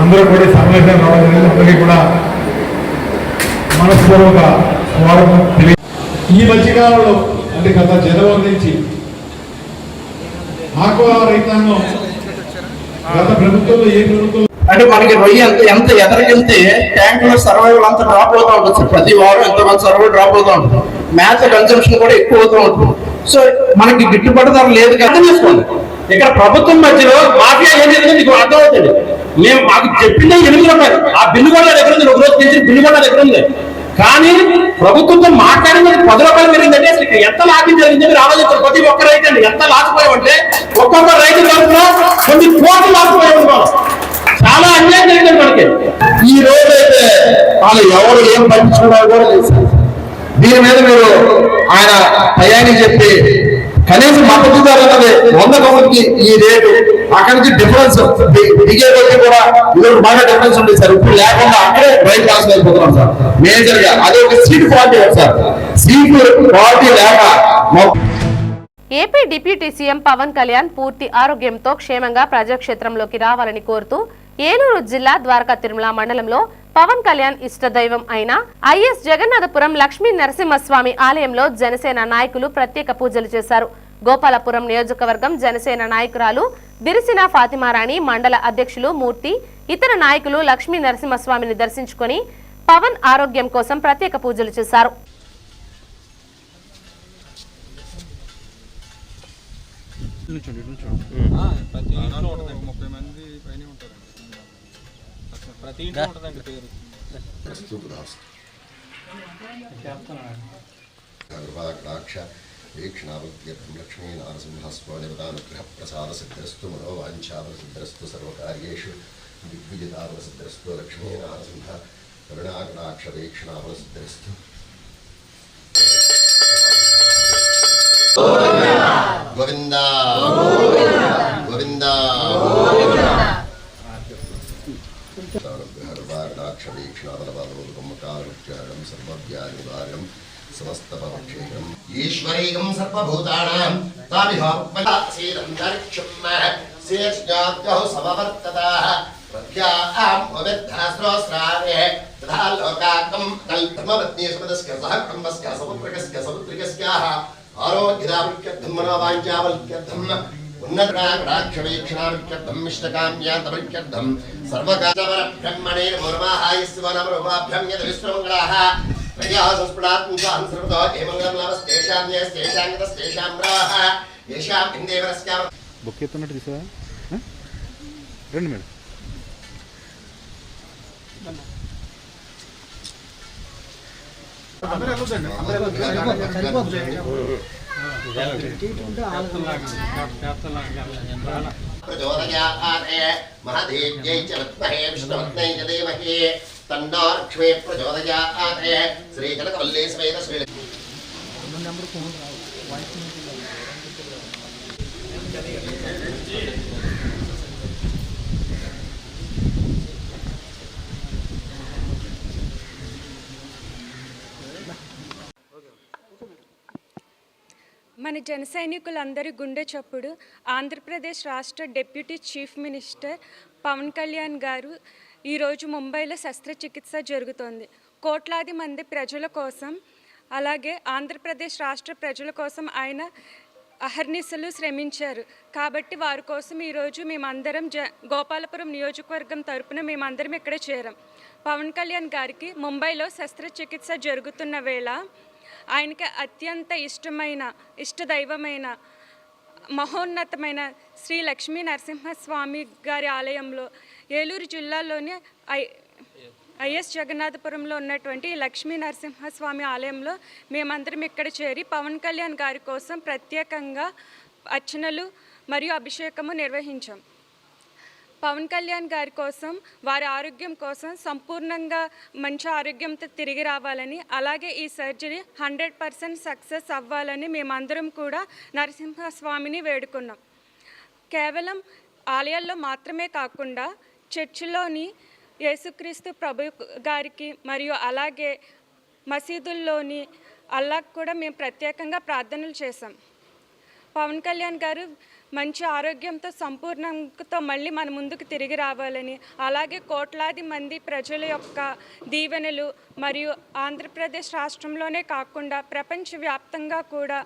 S19: అందరూ కూడా సమావేశం రావడం జరిగింది. అందరికీ కూడా మనస్పూర్వక స్వాగతం తెలియ. ఈ మధ్యకాలంలో అంటే గత జనవరి నుంచి ఆక్వా రైతాంగం గత ప్రభుత్వంలో ఏ ప్రభుత్వం
S12: అంటే మనకి రొయ్య ఎంత ఎదరికెళ్తే ట్యాంకులో సర్వైవల్ అంతా డ్రాప్ అవుతూ ఉంటుంది. ప్రతి వారం ఎంతమంది సర్వైవల్ డ్రాప్ అవుతూ ఉంటుంది. మ్యాథ్ కన్సంప్షన్ కూడా ఎక్కువ అవుతూ ఉంటుంది. సో మనకి గిట్టుబాటు ధర లేదు కదా చేసుకోండి. ఇక్కడ ప్రభుత్వం మధ్యలో మాఫియా ఏం జరిగిందో మీకు అర్థమవుతుంది. మేము మాకు చెప్పిందే 8 రూపాయలు, ఆ బిల్లు కూడా దగ్గర ఉంది, ఒక రోజు తెచ్చిన బిల్లు కూడా దగ్గర ఉంది. కానీ ప్రభుత్వంతో మాట్లాడింది 10 రూపాయలు పెరిగిందంటే అసలు ఎంత లాభం జరిగింది మీరు ఆలోచించారు. ప్రతి ఒక్క రైతు అండి ఎంత లాసిపోయామంటే ఒక్కొక్క రైతు తరఫున కొన్ని కోట్లు లాసిపోయి ఉంటాం. చాలా అన్యాయం జరిగింది మనకి. ఈ రోజు అయితే వాళ్ళు ఎవరు ఏం పట్టించుకున్నారు కూడా లేదు. దీని మీద మీరు ఆయన టయానికి చెప్పి కనీసం మద్దతు ధర అన్నది 100 గౌన్కి ఈ రేటు అక్కడి నుంచి డిఫరెన్స్ దిగే కొద్ది కూడా ఈరోజు బాగా డిఫరెన్స్ ఉంది సార్. ఇప్పుడు లేకుండా అక్కడే రైతు రాసి అయిపోతున్నాం సార్. మేజర్ గా అదే ఒక seat quality sir. Seat quality లేక
S3: AP deputy CM Pawan Kalyan పూర్తి ఆరోగ్యంతో క్షేమంగా ప్రజాక్షేత్రంలోకి రావాలని కోరుతూ ఏలూరు జిల్లా ద్వారకా తిరుమల మండలంలో పవన్ కళ్యాణ్ ఇష్టదైవం అయిన ఐఎస్ జగన్నాథపురం లక్ష్మీ నరసింహస్వామి ఆలయంలో జనసేన నాయకులు ప్రత్యేక పూజలు చేశారు. గోపాలపురం నియోజకవర్గం జనసేన నాయకురాలు దిరిసిన ఫాతిమారాణి, మండల అధ్యక్షులు మూర్తి, ఇతర నాయకులు లక్ష్మీ నరసింహస్వామిని దర్శించుకుని పవన్ ఆరోగ్యం కోసం ప్రత్యేక పూజలు చేశారు.
S20: లక్ష్మీ నరసింహస్వామినుగ్రహ ప్రసాద సిద్ధిరస్తు మనోవాంఛాసిద్ధిరస్తు సర్వకార్యేషు దిగ్విజయాసిద్ధిరస్తు లక్ష్మీ నరసింహ కరుణాకటాక్ష వీక్షణాసిద్ధిరస్తు. గోవింద గోవింద క్షవీక్షణాబలబాలముఖారుజ్యాడం సర్వవ్యానివారణం సమస్తపక్షేయం ఈశ్వరీయం సర్వభూతానాం తామిహాత్మసీరం దర్క్షం శేష్ణాద్యౌ సమవర్తతాః ప్రత్యాం భవద్ధాస్రోస్రావే తథా లోకాకం కల్పమవత్నేశ్వరస్య సహ కుటుంబస్య సముద్రకస్య సముద్రికస్యాః ఆరోగ్యదావిక్యర్థం మనోవాంఛావల్క్యర్థం ఉన్నతరాక్షవీక్షణావిక్యర్థం ఇష్టకామ్యాంతవిక్యర్థం సర్వకామర బ్రహ్మణే ముర్వాహాయస్వనమరుభాభ్యం యద్ విశ్వమంగళాః ప్రజా సంస్ఫుడాత్మసాం సర్వతో హేమంగళం నమస్తేషాం యస్తేషాం యతస్తేషాం రాః యేషాం ఇందేవరస్యాం
S19: బుక్ ఎత్తున్నట్టు తీసా రండి మేడం.
S20: ప్రచోదయాతే మహదేవ్యై చ విద్మహే విష్ణుపత్న్యై చ ధీమహి తన్నో లక్ష్మీ ప్రచోదయాతే శ్రీకనకవల్లీ సమేత శ్రీ
S21: మన జన సైనికులందరి గుండె చప్పుడు ఆంధ్రప్రదేశ్ రాష్ట్ర deputy chief minister Pawan Kalyan గారు ఈరోజు ముంబైలో శస్త్రచికిత్స జరుగుతోంది. కోట్లాది మంది ప్రజల కోసం, అలాగే ఆంధ్రప్రదేశ్ రాష్ట్ర ప్రజల కోసం ఆయన అహర్నిశలు శ్రమించారు. కాబట్టి వారి కోసం ఈరోజు మేమందరం గోపాలపురం నియోజకవర్గం తరపున మేమందరం ఇక్కడ చేరాం. పవన్ కళ్యాణ్ గారికి ముంబైలో శస్త్రచికిత్స జరుగుతున్న వేళ ఆయనకి అత్యంత ఇష్టదైవమైన మహోన్నతమైన శ్రీ లక్ష్మీ నరసింహస్వామి గారి ఆలయంలో ఏలూరు జిల్లాలోని ఐఎస్ జగన్నాథపురంలో ఉన్నటువంటి లక్ష్మీ నరసింహస్వామి ఆలయంలో మేమందరం ఇక్కడ చేరి పవన్ కళ్యాణ్ గారి కోసం ప్రత్యేకంగా అర్చనలు మరియు అభిషేకము నిర్వహించాం. పవన్ కళ్యాణ్ గారి కోసం, వారి ఆరోగ్యం కోసం సంపూర్ణంగా మంచి ఆరోగ్యంతో తిరిగి రావాలని, అలాగే ఈ సర్జరీ 100% సక్సెస్ అవ్వాలని మేమందరం కూడా నరసింహస్వామిని వేడుకున్నాం. కేవలం ఆలయాల్లో మాత్రమే కాకుండా చర్చిలోని యేసుక్రీస్తు ప్రభు గారికి మరియు అలాగే మసీదుల్లోని అల్లాహ్ కూడా మేము ప్రత్యేకంగా ప్రార్థనలు చేశాం. పవన్ కళ్యాణ్ గారు మంచి ఆరోగ్యంతో సంపూర్ణంతో మళ్ళీ మన ముందుకు తిరిగి రావాలని, అలాగే కోట్లాది మంది ప్రజల యొక్క దీవెనలు మరియు ఆంధ్రప్రదేశ్ రాష్ట్రంలోనే కాకుండా ప్రపంచవ్యాప్తంగా కూడా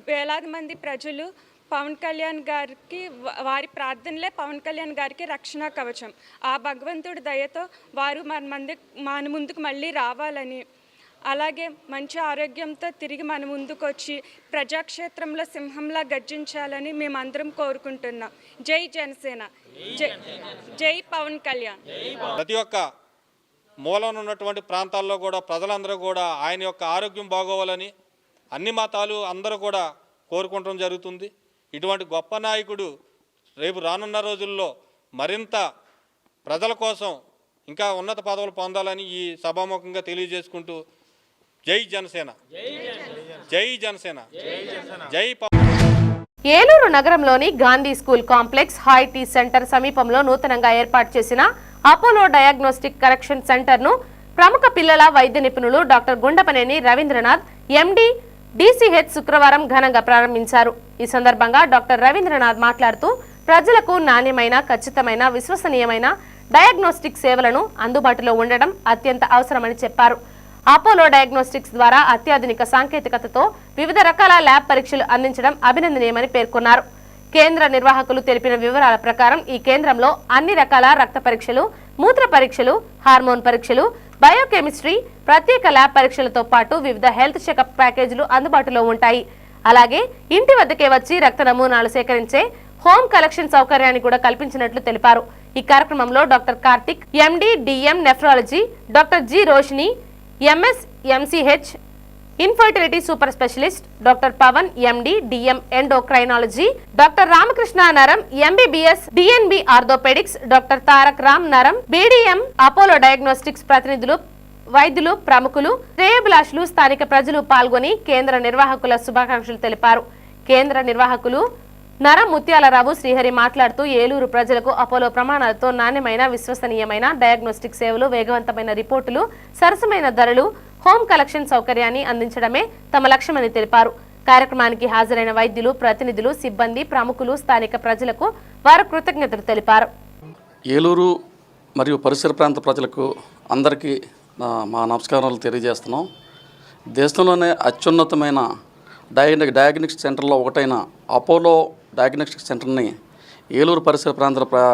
S21: వేలాది మంది ప్రజలు పవన్ కళ్యాణ్ గారికి, వారి ప్రార్థనలే పవన్ కళ్యాణ్ గారికి రక్షణ కవచం. ఆ భగవంతుడి దయతో వారు మన ముందుకు మళ్ళీ రావాలని, అలాగే మంచి ఆరోగ్యంతో తిరిగి మన ముందుకు వచ్చి ప్రజాక్షేత్రంలో సింహంలా గర్జించాలని మేమందరం కోరుకుంటున్నాం. జై జనసేన, జై పవన్ కళ్యాణ్.
S7: ప్రతి ఒక్క మూలన ఉన్నటువంటి ప్రాంతాల్లో కూడా ప్రజలందరూ కూడా ఆయన యొక్క ఆరోగ్యం బాగోవాలని అన్ని మతాలు అందరూ కూడా కోరుకుంటం జరుగుతుంది. ఇటువంటి గొప్ప నాయకుడు రేపు రానున్న రోజుల్లో మరింత ప్రజల కోసం ఇంకా ఉన్నత పదవులు పొందాలని ఈ సభాముఖంగా తెలియజేసుకుంటూ జై జనసేన, జై జనసేన, జై
S3: ఏలూరు నగరంలోని గాంధీ స్కూల్ కాంప్లెక్స్ హాయిటీ సెంటర్ సమీపంలో నూతనంగా ఏర్పాటు చేసిన అపోలో డయాగ్నోస్టిక్ కరెక్షన్ సెంటర్ను ప్రముఖ పిల్లల వైద్య నిపుణులు డాక్టర్ గుండపనేని రవీంద్రనాథ్ ఎండి డిసిహెచ్ శుక్రవారం ఘనంగా ప్రారంభించారు. ఈ సందర్భంగా డాక్టర్ రవీంద్రనాథ్ మాట్లాడుతూ ప్రజలకు నాణ్యమైన, ఖచ్చితమైన, విశ్వసనీయమైన డయాగ్నోస్టిక్ సేవలను అందుబాటులో ఉండడం అత్యంత అవసరమని చెప్పారు. అపోలో డయాగ్నోస్టిక్స్ ద్వారా అత్యాధునిక సాంకేతికతతో వివిధ రకాల ల్యాబ్ పరీక్షలు అందించడం అభినందనీయమని పేర్కొన్నారు. కేంద్ర నిర్వాహకులు తెలిపిన వివరాల ప్రకారం ఈ కేంద్రంలో అన్ని రకాల రక్త పరీక్షలు, మూత్ర పరీక్షలు, హార్మోన్ పరీక్షలు, బయోకెమిస్ట్రీ, ప్రత్యేక ల్యాబ్ పరీక్షలతో పాటు వివిధ హెల్త్ చెకప్ ప్యాకేజీలు అందుబాటులో ఉంటాయి. అలాగే ఇంటి వద్దకే వచ్చి రక్త నమూనాలు సేకరించే హోమ్ కలెక్షన్ సౌకర్యాన్ని కూడా కల్పించినట్లు తెలిపారు. ఈ కార్యక్రమంలో doctor Karthik MD DM nephrology, doctor G Roshini MS MCh infertility super specialist, doctor Pavan MD DM endocrinology, doctor Ramakrishna Naram MBBS DNB orthopaedics, doctor Tarak Ram Naram BDM, Apollo diagnostics ప్రతినిధులు, వైద్యులు, ప్రముఖులు, శ్రేయోభిలాషులు, స్థానిక ప్రజలు పాల్గొని కేంద్ర నిర్వాహకుల శుభాకాంక్షలు తెలిపారు. కేంద్ర నిర్వాహకులు నరం ముత్యాలరావు శ్రీహరి మాట్లాడుతూ ఏలూరు ప్రజలకు అపోలో ప్రమాణాలతో నాణ్యమైన, విశ్వసనీయమైన డయాగ్నోస్టిక్ సేవలు, వేగవంతమైన రిపోర్టులు, సరసమైన ధరలు, హోమ్ కలెక్షన్ సౌకర్యాన్ని అందించడమే తమ లక్ష్యమని తెలిపారు. కార్యక్రమానికి హాజరైన వైద్యులు, ప్రతినిధులు, సిబ్బంది, ప్రముఖులు, స్థానిక ప్రజలకు వారు కృతజ్ఞతలు తెలిపారు.
S5: ఏలూరు మరియు పరిసర ప్రాంత ప్రజలకు అందరికీ మా నమస్కారాలు తెలియజేస్తున్నాం. దేశంలోనే అత్యున్నతమైన డయాగ్నోస్టిక్ సెంటర్లో ఒకటైన అపోలో డయాగ్నోస్టిక్ సెంటర్ని ఏలూరు పరిసర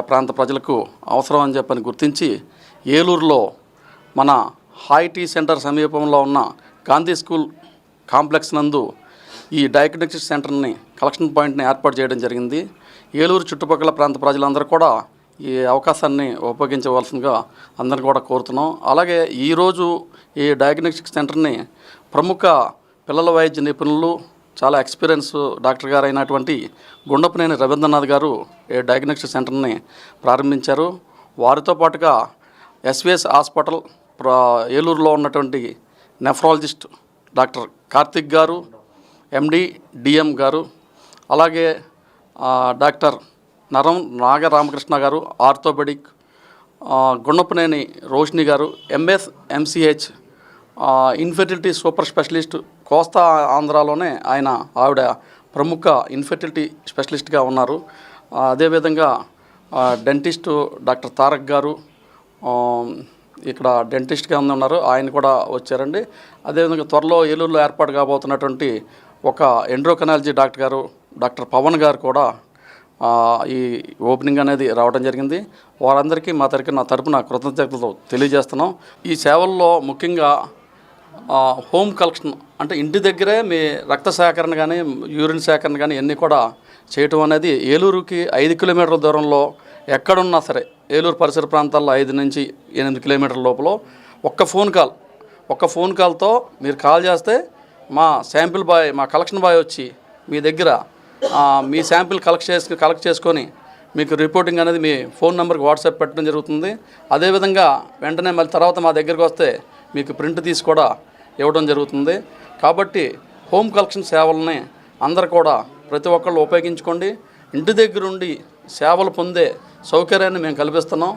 S5: ప్రాంత ప్రజలకు అవసరం అని చెప్పని గుర్తించి ఏలూరులో మన హాయిటీ సెంటర్ సమీపంలో ఉన్న గాంధీ స్కూల్ కాంప్లెక్స్ నందు ఈ డయాగ్నోస్టిక్ సెంటర్ని కలెక్షన్ పాయింట్ని ఏర్పాటు చేయడం జరిగింది. ఏలూరు చుట్టుపక్కల ప్రాంత ప్రజలందరూ కూడా ఈ అవకాశాన్ని ఉపయోగించవలసిందిగా అందరిని కూడా కోరుతున్నాం. అలాగే ఈరోజు ఈ డయాగ్నోస్టిక్ సెంటర్ని ప్రముఖ పిల్లల వైద్య నిపుణులు, చాలా ఎక్స్పీరియన్స్ డాక్టర్ గారు అయినటువంటి గుండపనేని రవీంద్రనాథ్ గారు ఈ డయాగ్నోస్టిక్ సెంటర్ని ప్రారంభించారు. వారితో పాటుగా ఎస్విఎస్ హాస్పిటల్ ఏలూరులో ఉన్నటువంటి నెఫ్రాలజిస్ట్ డాక్టర్ కార్తిక్ గారు, ఎండి డిఎం గారు, అలాగే డాక్టర్ నాగరామకృష్ణ గారు ఆర్థోపెడిక్, గుండపనేని రోషిని గారు MS MCh infertility super specialist, కోస్తా ఆంధ్రాలోనే ఆవిడ ప్రముఖ ఇన్ఫెర్టిలిటీ స్పెషలిస్ట్గా ఉన్నారు. అదేవిధంగా డెంటిస్ట్ డాక్టర్ తారక్ గారు ఇక్కడ డెంటిస్ట్గా ఉన్నారు, ఆయన కూడా వచ్చారండి. అదేవిధంగా త్వరలో ఏలూరులో ఏర్పాటు కాబోతున్నటువంటి ఒక ఎండ్రోకెనాలజీ డాక్టర్ గారు డాక్టర్ పవన్ గారు కూడా ఈ ఓపెనింగ్ అనేది రావడం జరిగింది. వారందరికీ నా తరపున కృతజ్ఞతలు తెలియజేస్తున్నాం. ఈ సేవల్లో ముఖ్యంగా హోమ్ కలెక్షన్ అంటే ఇంటి దగ్గరే మీ రక్త సేకరణ కానీ, యూరిన్ సేకరణ కానీ ఇవన్నీ కూడా చేయటం అనేది ఏలూరుకి 5 కిలోమీటర్ల దూరంలో ఎక్కడున్నా సరే, ఏలూరు పరిసర ప్రాంతాల్లో 5 నుంచి 8 కిలోమీటర్ల లోపల ఒక్క ఫోన్ కాల్తో మీరు కాల్ చేస్తే మా శాంపిల్ బాయ్, మా కలెక్షన్ బాయ్ వచ్చి మీ దగ్గర మీ శాంపిల్ కలెక్ట్ చేసుకొని మీకు రిపోర్టింగ్ అనేది మీ ఫోన్ నెంబర్కి వాట్సాప్ పెట్టడం జరుగుతుంది. అదేవిధంగా వెంటనే మళ్ళీ తర్వాత మా దగ్గరికి వస్తే మీకు ప్రింట్ తీసి కూడా ఇవ్వడం జరుగుతుంది. కాబట్టి హోమ్ కలెక్షన్ సేవలని అందరూ కూడా ప్రతి ఒక్కళ్ళు ఉపయోగించుకోండి. ఇంటి దగ్గరుండి సేవలు పొందే సౌకర్యాన్ని మేము కల్పిస్తున్నాం.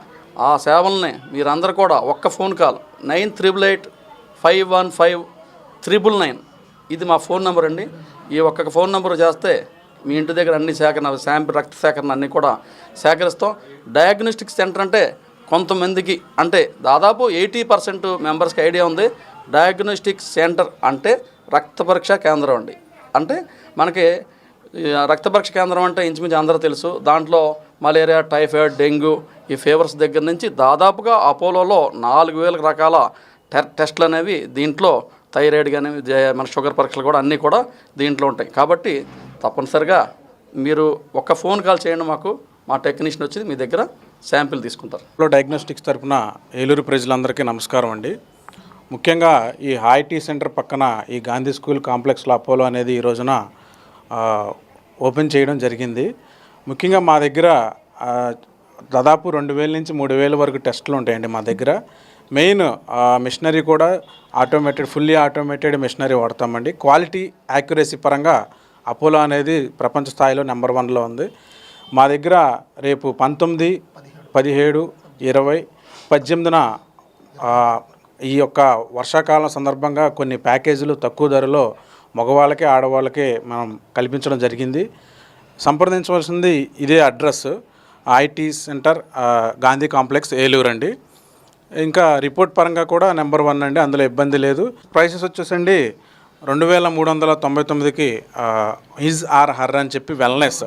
S5: ఆ సేవల్ని మీరందరూ కూడా ఒక్క ఫోన్ కాల్ 9888515999 ఇది మా ఫోన్ నెంబర్ అండి. ఈ ఒక్క ఫోన్ నెంబర్ చేస్తే మీ ఇంటి దగ్గర అన్ని శాంపిల్ రక్త సేకరణ అన్నీ కూడా సేకరిస్తాం. డయాగ్నోస్టిక్ సెంటర్ అంటే కొంతమందికి అంటే దాదాపు 80% మెంబర్స్కి ఐడియా ఉంది. డయాగ్నోస్టిక్ సెంటర్ అంటే రక్త పరీక్ష కేంద్రం అండి. అంటే మనకి రక్త పరీక్ష కేంద్రం అంటే ఇంచుమించు అందరూ తెలుసు. దాంట్లో మలేరియా, టైఫాయిడ్, డెంగ్యూ ఈ ఫీవర్స్ దగ్గర నుంచి దాదాపుగా అపోలోలో 4000 రకాల టెస్టులు అనేవి దీంట్లో, థైరాయిడ్ కానీ మన షుగర్ పరీక్షలు కూడా అన్నీ కూడా దీంట్లో ఉంటాయి. కాబట్టి తప్పనిసరిగా మీరు ఒక్క ఫోన్ కాల్ చేయండి, మా టెక్నీషియన్ వచ్చి మీ దగ్గర శాంపిల్ తీసుకుంటారు.
S9: డయాగ్నోస్టిక్స్ తరఫున ఏలూరు ప్రజలందరికీ నమస్కారం అండి. ముఖ్యంగా ఈ ఐటీ సెంటర్ పక్కన ఈ గాంధీ స్కూల్ కాంప్లెక్స్లో అపోలో అనేది ఈ రోజున ఓపెన్ చేయడం జరిగింది. ముఖ్యంగా మా దగ్గర దాదాపు 2000 నుంచి 3000 వరకు టెస్టులు ఉంటాయండి మా దగ్గర. మెయిన్ మిషనరీ కూడా ఫుల్లీ ఆటోమేటెడ్ మిషనరీ వాడతామండి. క్వాలిటీ యాక్యురసీ పరంగా అపోలో అనేది ప్రపంచ స్థాయిలో నెంబర్ 1లో ఉంది. మా దగ్గర రేపు 19, 17, 20, 18న ఈ యొక్క వర్షాకాలం సందర్భంగా కొన్ని ప్యాకేజీలు తక్కువ ధరలో మగవాళ్ళకి ఆడవాళ్ళకి మనం కల్పించడం జరిగింది. సంప్రదించవలసింది ఇదే address, IT centre, Gandhi complex, Eluru అండి. ఇంకా రిపోర్ట్ పరంగా కూడా నెంబర్ 1 అండి, అందులో ఇబ్బంది లేదు. ప్రైసెస్ వచ్చేసండి 2399కి హిజ్ ఆర్ హర్ అని చెప్పి వెల్నెస్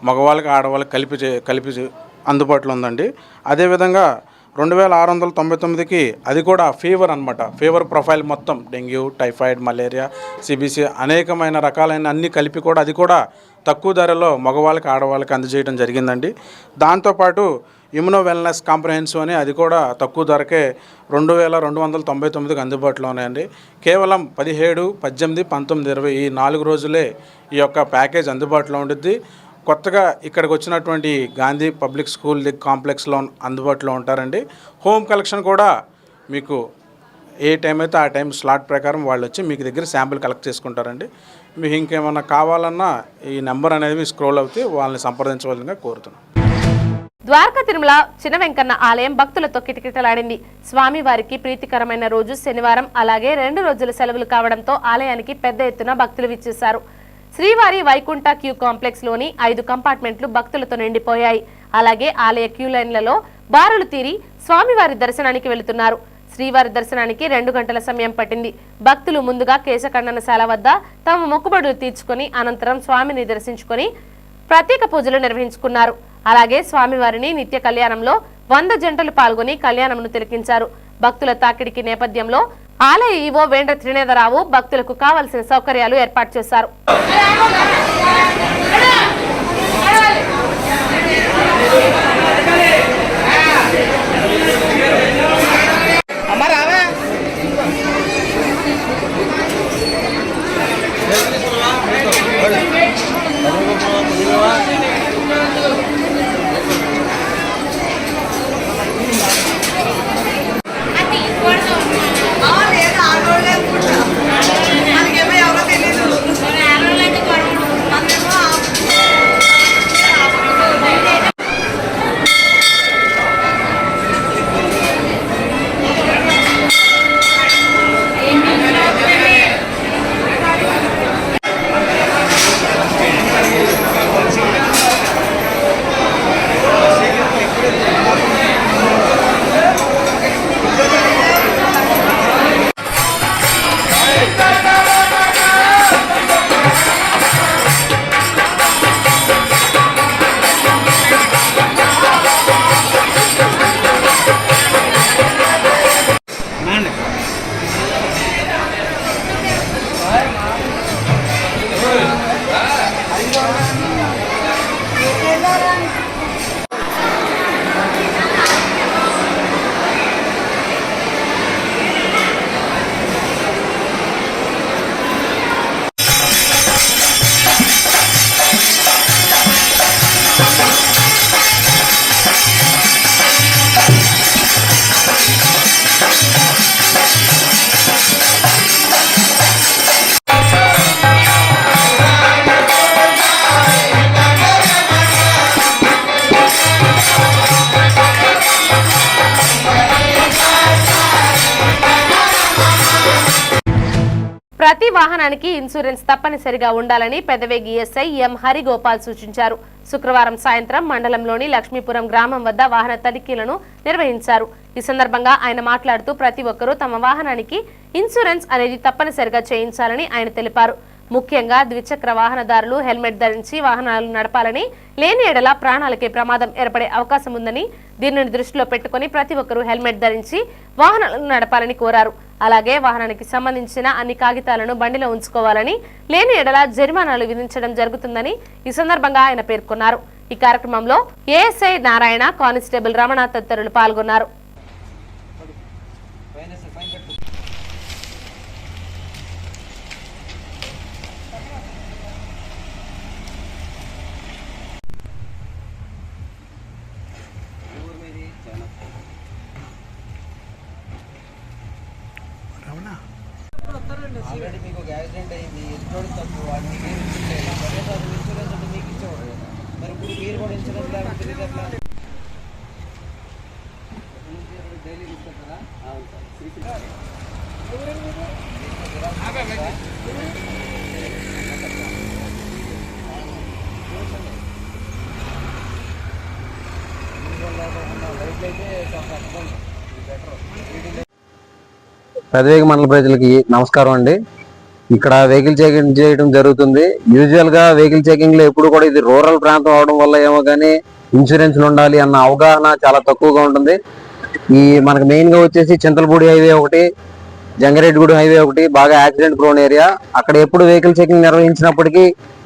S9: మగవాళ్ళకి ఆడవాళ్ళకి కలిపి అందుబాటులో ఉందండి. అదేవిధంగా 2699కి అది కూడా ఫీవర్ అనమాట. ఫీవర్ ప్రొఫైల్ మొత్తం డెంగ్యూ, టైఫాయిడ్, మలేరియా, సిబిసి అనేకమైన రకాలైన అన్నీ కలిపి కూడా అది కూడా తక్కువ ధరలో మగవాళ్ళకి ఆడవాళ్ళకి అందజేయడం జరిగిందండి. దాంతోపాటు ఇమ్యునో వెల్నెస్ కాంప్రహెన్సివ్ అని అది కూడా తక్కువ ధరకే 2299కి అందుబాటులో ఉన్నాయండి. కేవలం 17, 18, 19, 20 ఈ 4 రోజులే ఈ యొక్క ప్యాకేజ్ అందుబాటులో ఉంటుంది. కొత్తగా ఇక్కడికి వచ్చినటువంటి గాంధీ పబ్లిక్ స్కూల్ కాంప్లెక్స్లో అందుబాటులో ఉంటారండి. హోమ్ కలెక్షన్ కూడా మీకు ఏ టైం అయితే ఆ టైం స్లాట్ ప్రకారం వాళ్ళు వచ్చి మీకు దగ్గర శాంపిల్ కలెక్ట్ చేసుకుంటారండి. మీకు ఇంకేమన్నా కావాలన్నా ఈ నెంబర్ అనేది స్క్రోల్ అవుతే వాళ్ళని సంప్రదించవలసిందిగా కోరుతున్నాం.
S3: ద్వారకా తిరుమల చిన్న వెంకన్న ఆలయం భక్తులతో కిటకిటలాడింది. స్వామివారికి ప్రీతికరమైన రోజు శనివారం, అలాగే 2 రోజుల సెలవులు కావడంతో ఆలయానికి పెద్ద ఎత్తున భక్తులు విచ్చేశారు. శ్రీవారి వైకుంఠ క్యూ కాంప్లెక్స్ లోని 5 కంపార్ట్మెంట్లు భక్తులతో నిండిపోయాయి. అలాగే ఆలయ క్యూ లైన్లలో బారులు తీరి స్వామివారి దర్శనానికి వెళుతున్నారు. శ్రీవారి దర్శనానికి 2 గంటల సమయం పట్టింది. భక్తులు ముందుగా కేశఖండనశాల వద్ద తమ మొక్కుబడులు తీర్చుకొని అనంతరం స్వామిని దర్శించుకొని ప్రత్యేక పూజలు నిర్వహించుకున్నారు. అలాగే స్వామివారిని నిత్య కళ్యాణంలో 100 జంటలు పాల్గొని కళ్యాణంను తిలకించారు. భక్తుల తాకిడికి నేపథ్యంలో ఆలయ ఈవో వేండ్ర త్రినేధరావు భక్తులకు కావలసిన సౌకర్యాలు ఏర్పాటు చేశారు. వాహనానికి ఇన్సూరెన్స్ తప్పనిసరిగా ఉండాలని పెదవేగి ఎస్ఐ ఎం హరిగోపాల్ సూచించారు. శుక్రవారం సాయంత్రం మండలంలోని లక్ష్మీపురం గ్రామం వద్ద వాహన తనిఖీలను నిర్వహించారు. ఈ సందర్భంగా ఆయన మాట్లాడుతూ ప్రతి ఒక్కరూ తమ వాహనానికి ఇన్సూరెన్స్ అనేది తప్పనిసరిగా చేయించాలని ఆయన తెలిపారు. ముఖ్యంగా ద్విచక్ర వాహనదారులు హెల్మెట్ ధరించి వాహనాలు నడపాలని, లేని ఎడల ప్రాణాలకే ప్రమాదం ఏర్పడే అవకాశం ఉందని, దీనిని దృష్టిలో పెట్టుకుని ప్రతి ఒక్కరూ హెల్మెట్ ధరించి వాహనాలను నడపాలని కోరారు. అలాగే వాహనానికి సంబంధించిన అన్ని కాగితాలను బండిలో ఉంచుకోవాలని, లేని ఎడల జరిమానాలు విధించడం జరుగుతుందని ఈ సందర్భంగా ఆయన పేర్కొన్నారు. ఈ కార్యక్రమంలో ఏఎస్ఐ నారాయణ, కానిస్టేబుల్ రమణ తదితరులు పాల్గొన్నారు.
S10: ఆల్రెడీ మీకు ఒక యాక్సిడెంట్ అయింది, ఎదుటి తప్పు వాటిని ఇన్సూరెన్స్ అంటే మీకు ఇచ్చేవాడు. మరి ఇప్పుడు మీరు కూడా ఇన్సూరెన్స్ లేకపోతే తెలియదు ఎట్లా? డైలీ తీసుకుంటారా?
S22: పెదవేగి మండల ప్రజలకి నమస్కారం అండి. ఇక్కడ వెహికల్ చెకింగ్ చేయడం జరుగుతుంది. యూజువల్గా వెహికల్ చెకింగ్లో ఎప్పుడు కూడా ఇది రూరల్ ప్రాంతం అవడం వల్ల ఏమో కానీ ఇన్సూరెన్స్లు ఉండాలి అన్న అవగాహన చాలా తక్కువగా ఉంటుంది. మనకు మెయిన్గా వచ్చేసి చింతలపూడి హైవే ఒకటి, జంగారెడ్డిగూడెం హైవే ఒకటి బాగా యాక్సిడెంట్ ప్రోన్ ఏరియా. అక్కడ ఎప్పుడు వెహికల్ చెకింగ్ నిర్వహించినప్పటికీ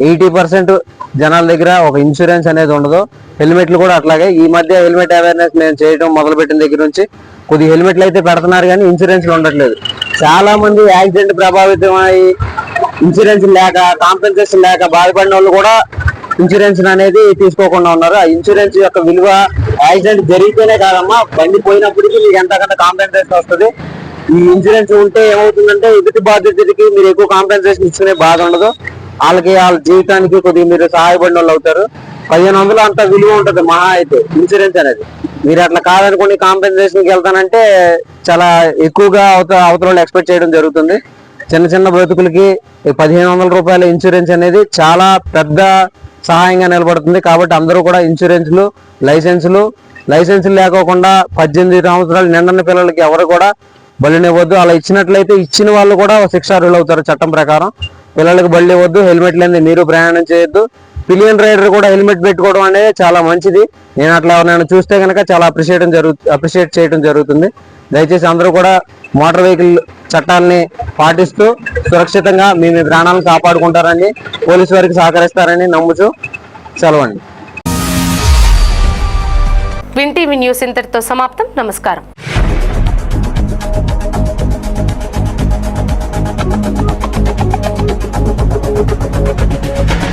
S22: 80% జనాల దగ్గర ఒక ఇన్సూరెన్స్ అనేది ఉండదు. హెల్మెట్లు కూడా అట్లాగే. ఈ మధ్య హెల్మెట్ అవేర్నెస్ మేము చేయడం మొదలుపెట్టిన దగ్గర నుంచి కొద్ది హెల్మెట్లు అయితే పెడుతున్నారు కానీ ఇన్సూరెన్స్లు ఉండట్లేదు. చాలా మంది యాక్సిడెంట్ ప్రభావితం అయ్యి ఇన్సూరెన్స్ లేక, కాంపెన్సేషన్ లేక బాధపడిన వాళ్ళు కూడా ఇన్సూరెన్స్ అనేది తీసుకోకుండా ఉన్నారు. ఆ ఇన్సూరెన్స్ యొక్క విలువ యాక్సిడెంట్ జరిగితేనే కాదమ్మా, బండి పోయినప్పటికీ మీకు ఎంతకంత కాంపెన్సేషన్ వస్తుంది. ఈ ఇన్సూరెన్స్ ఉంటే ఏమవుతుందంటే ఎదుటి బాధ్యతకి మీరు ఎక్కువ కాంపెన్సేషన్ ఇచ్చుకునే బాధ ఉండదు. వాళ్ళ జీవితానికి కొద్దిగా మీరు సహాయపడిన వాళ్ళు అవుతారు. 1500 అంత విలువ ఉంటుంది మహా అయితే ఇన్సూరెన్స్ అనేది. మీరు అట్లా కాదనుకోండి కాంపెన్సేషన్కి వెళ్తానంటే చాలా ఎక్కువగా అవతల ఎక్స్పెక్ట్ చేయడం జరుగుతుంది. చిన్న చిన్న బ్రతుకులకి 1500 రూపాయల ఇన్సూరెన్స్ అనేది చాలా పెద్ద సహాయంగా నిలబడుతుంది. కాబట్టి అందరూ కూడా ఇన్సూరెన్స్లు, లైసెన్సులు లేకోకుండా 18 సంవత్సరాలు నిండిన పిల్లలకి ఎవరు కూడా బలినివ్వద్దు. అలా ఇచ్చినట్లయితే ఇచ్చిన వాళ్ళు కూడా శిక్షార్హులు అవుతారు చట్టం ప్రకారం. పిల్లలకి బళ్ళు ఇవ్వద్దు, హెల్మెట్ లేని మీరు ప్రయాణం చేయొద్దు. పిలియన్ రైడర్ కూడా హెల్మెట్ పెట్టుకోవడం అనేది చాలా మంచిది. నేను అట్లా ఎవరైనా చూస్తే కనుక చాలా అప్రిషియేట్ చేయడం జరుగుతుంది. దయచేసి అందరూ కూడా మోటార్ వెహికల్ చట్టాలని పాటిస్తూ సురక్షితంగా మీ ప్రాణాలను కాపాడుకుంటారని, పోలీసు వారికి సహకరిస్తారని నమ్ముచూ సెలవండి.
S3: విన్ టీవీ న్యూస్ ఇంతటితో సమాప్తం. నమస్కారం.
S23: Thank you.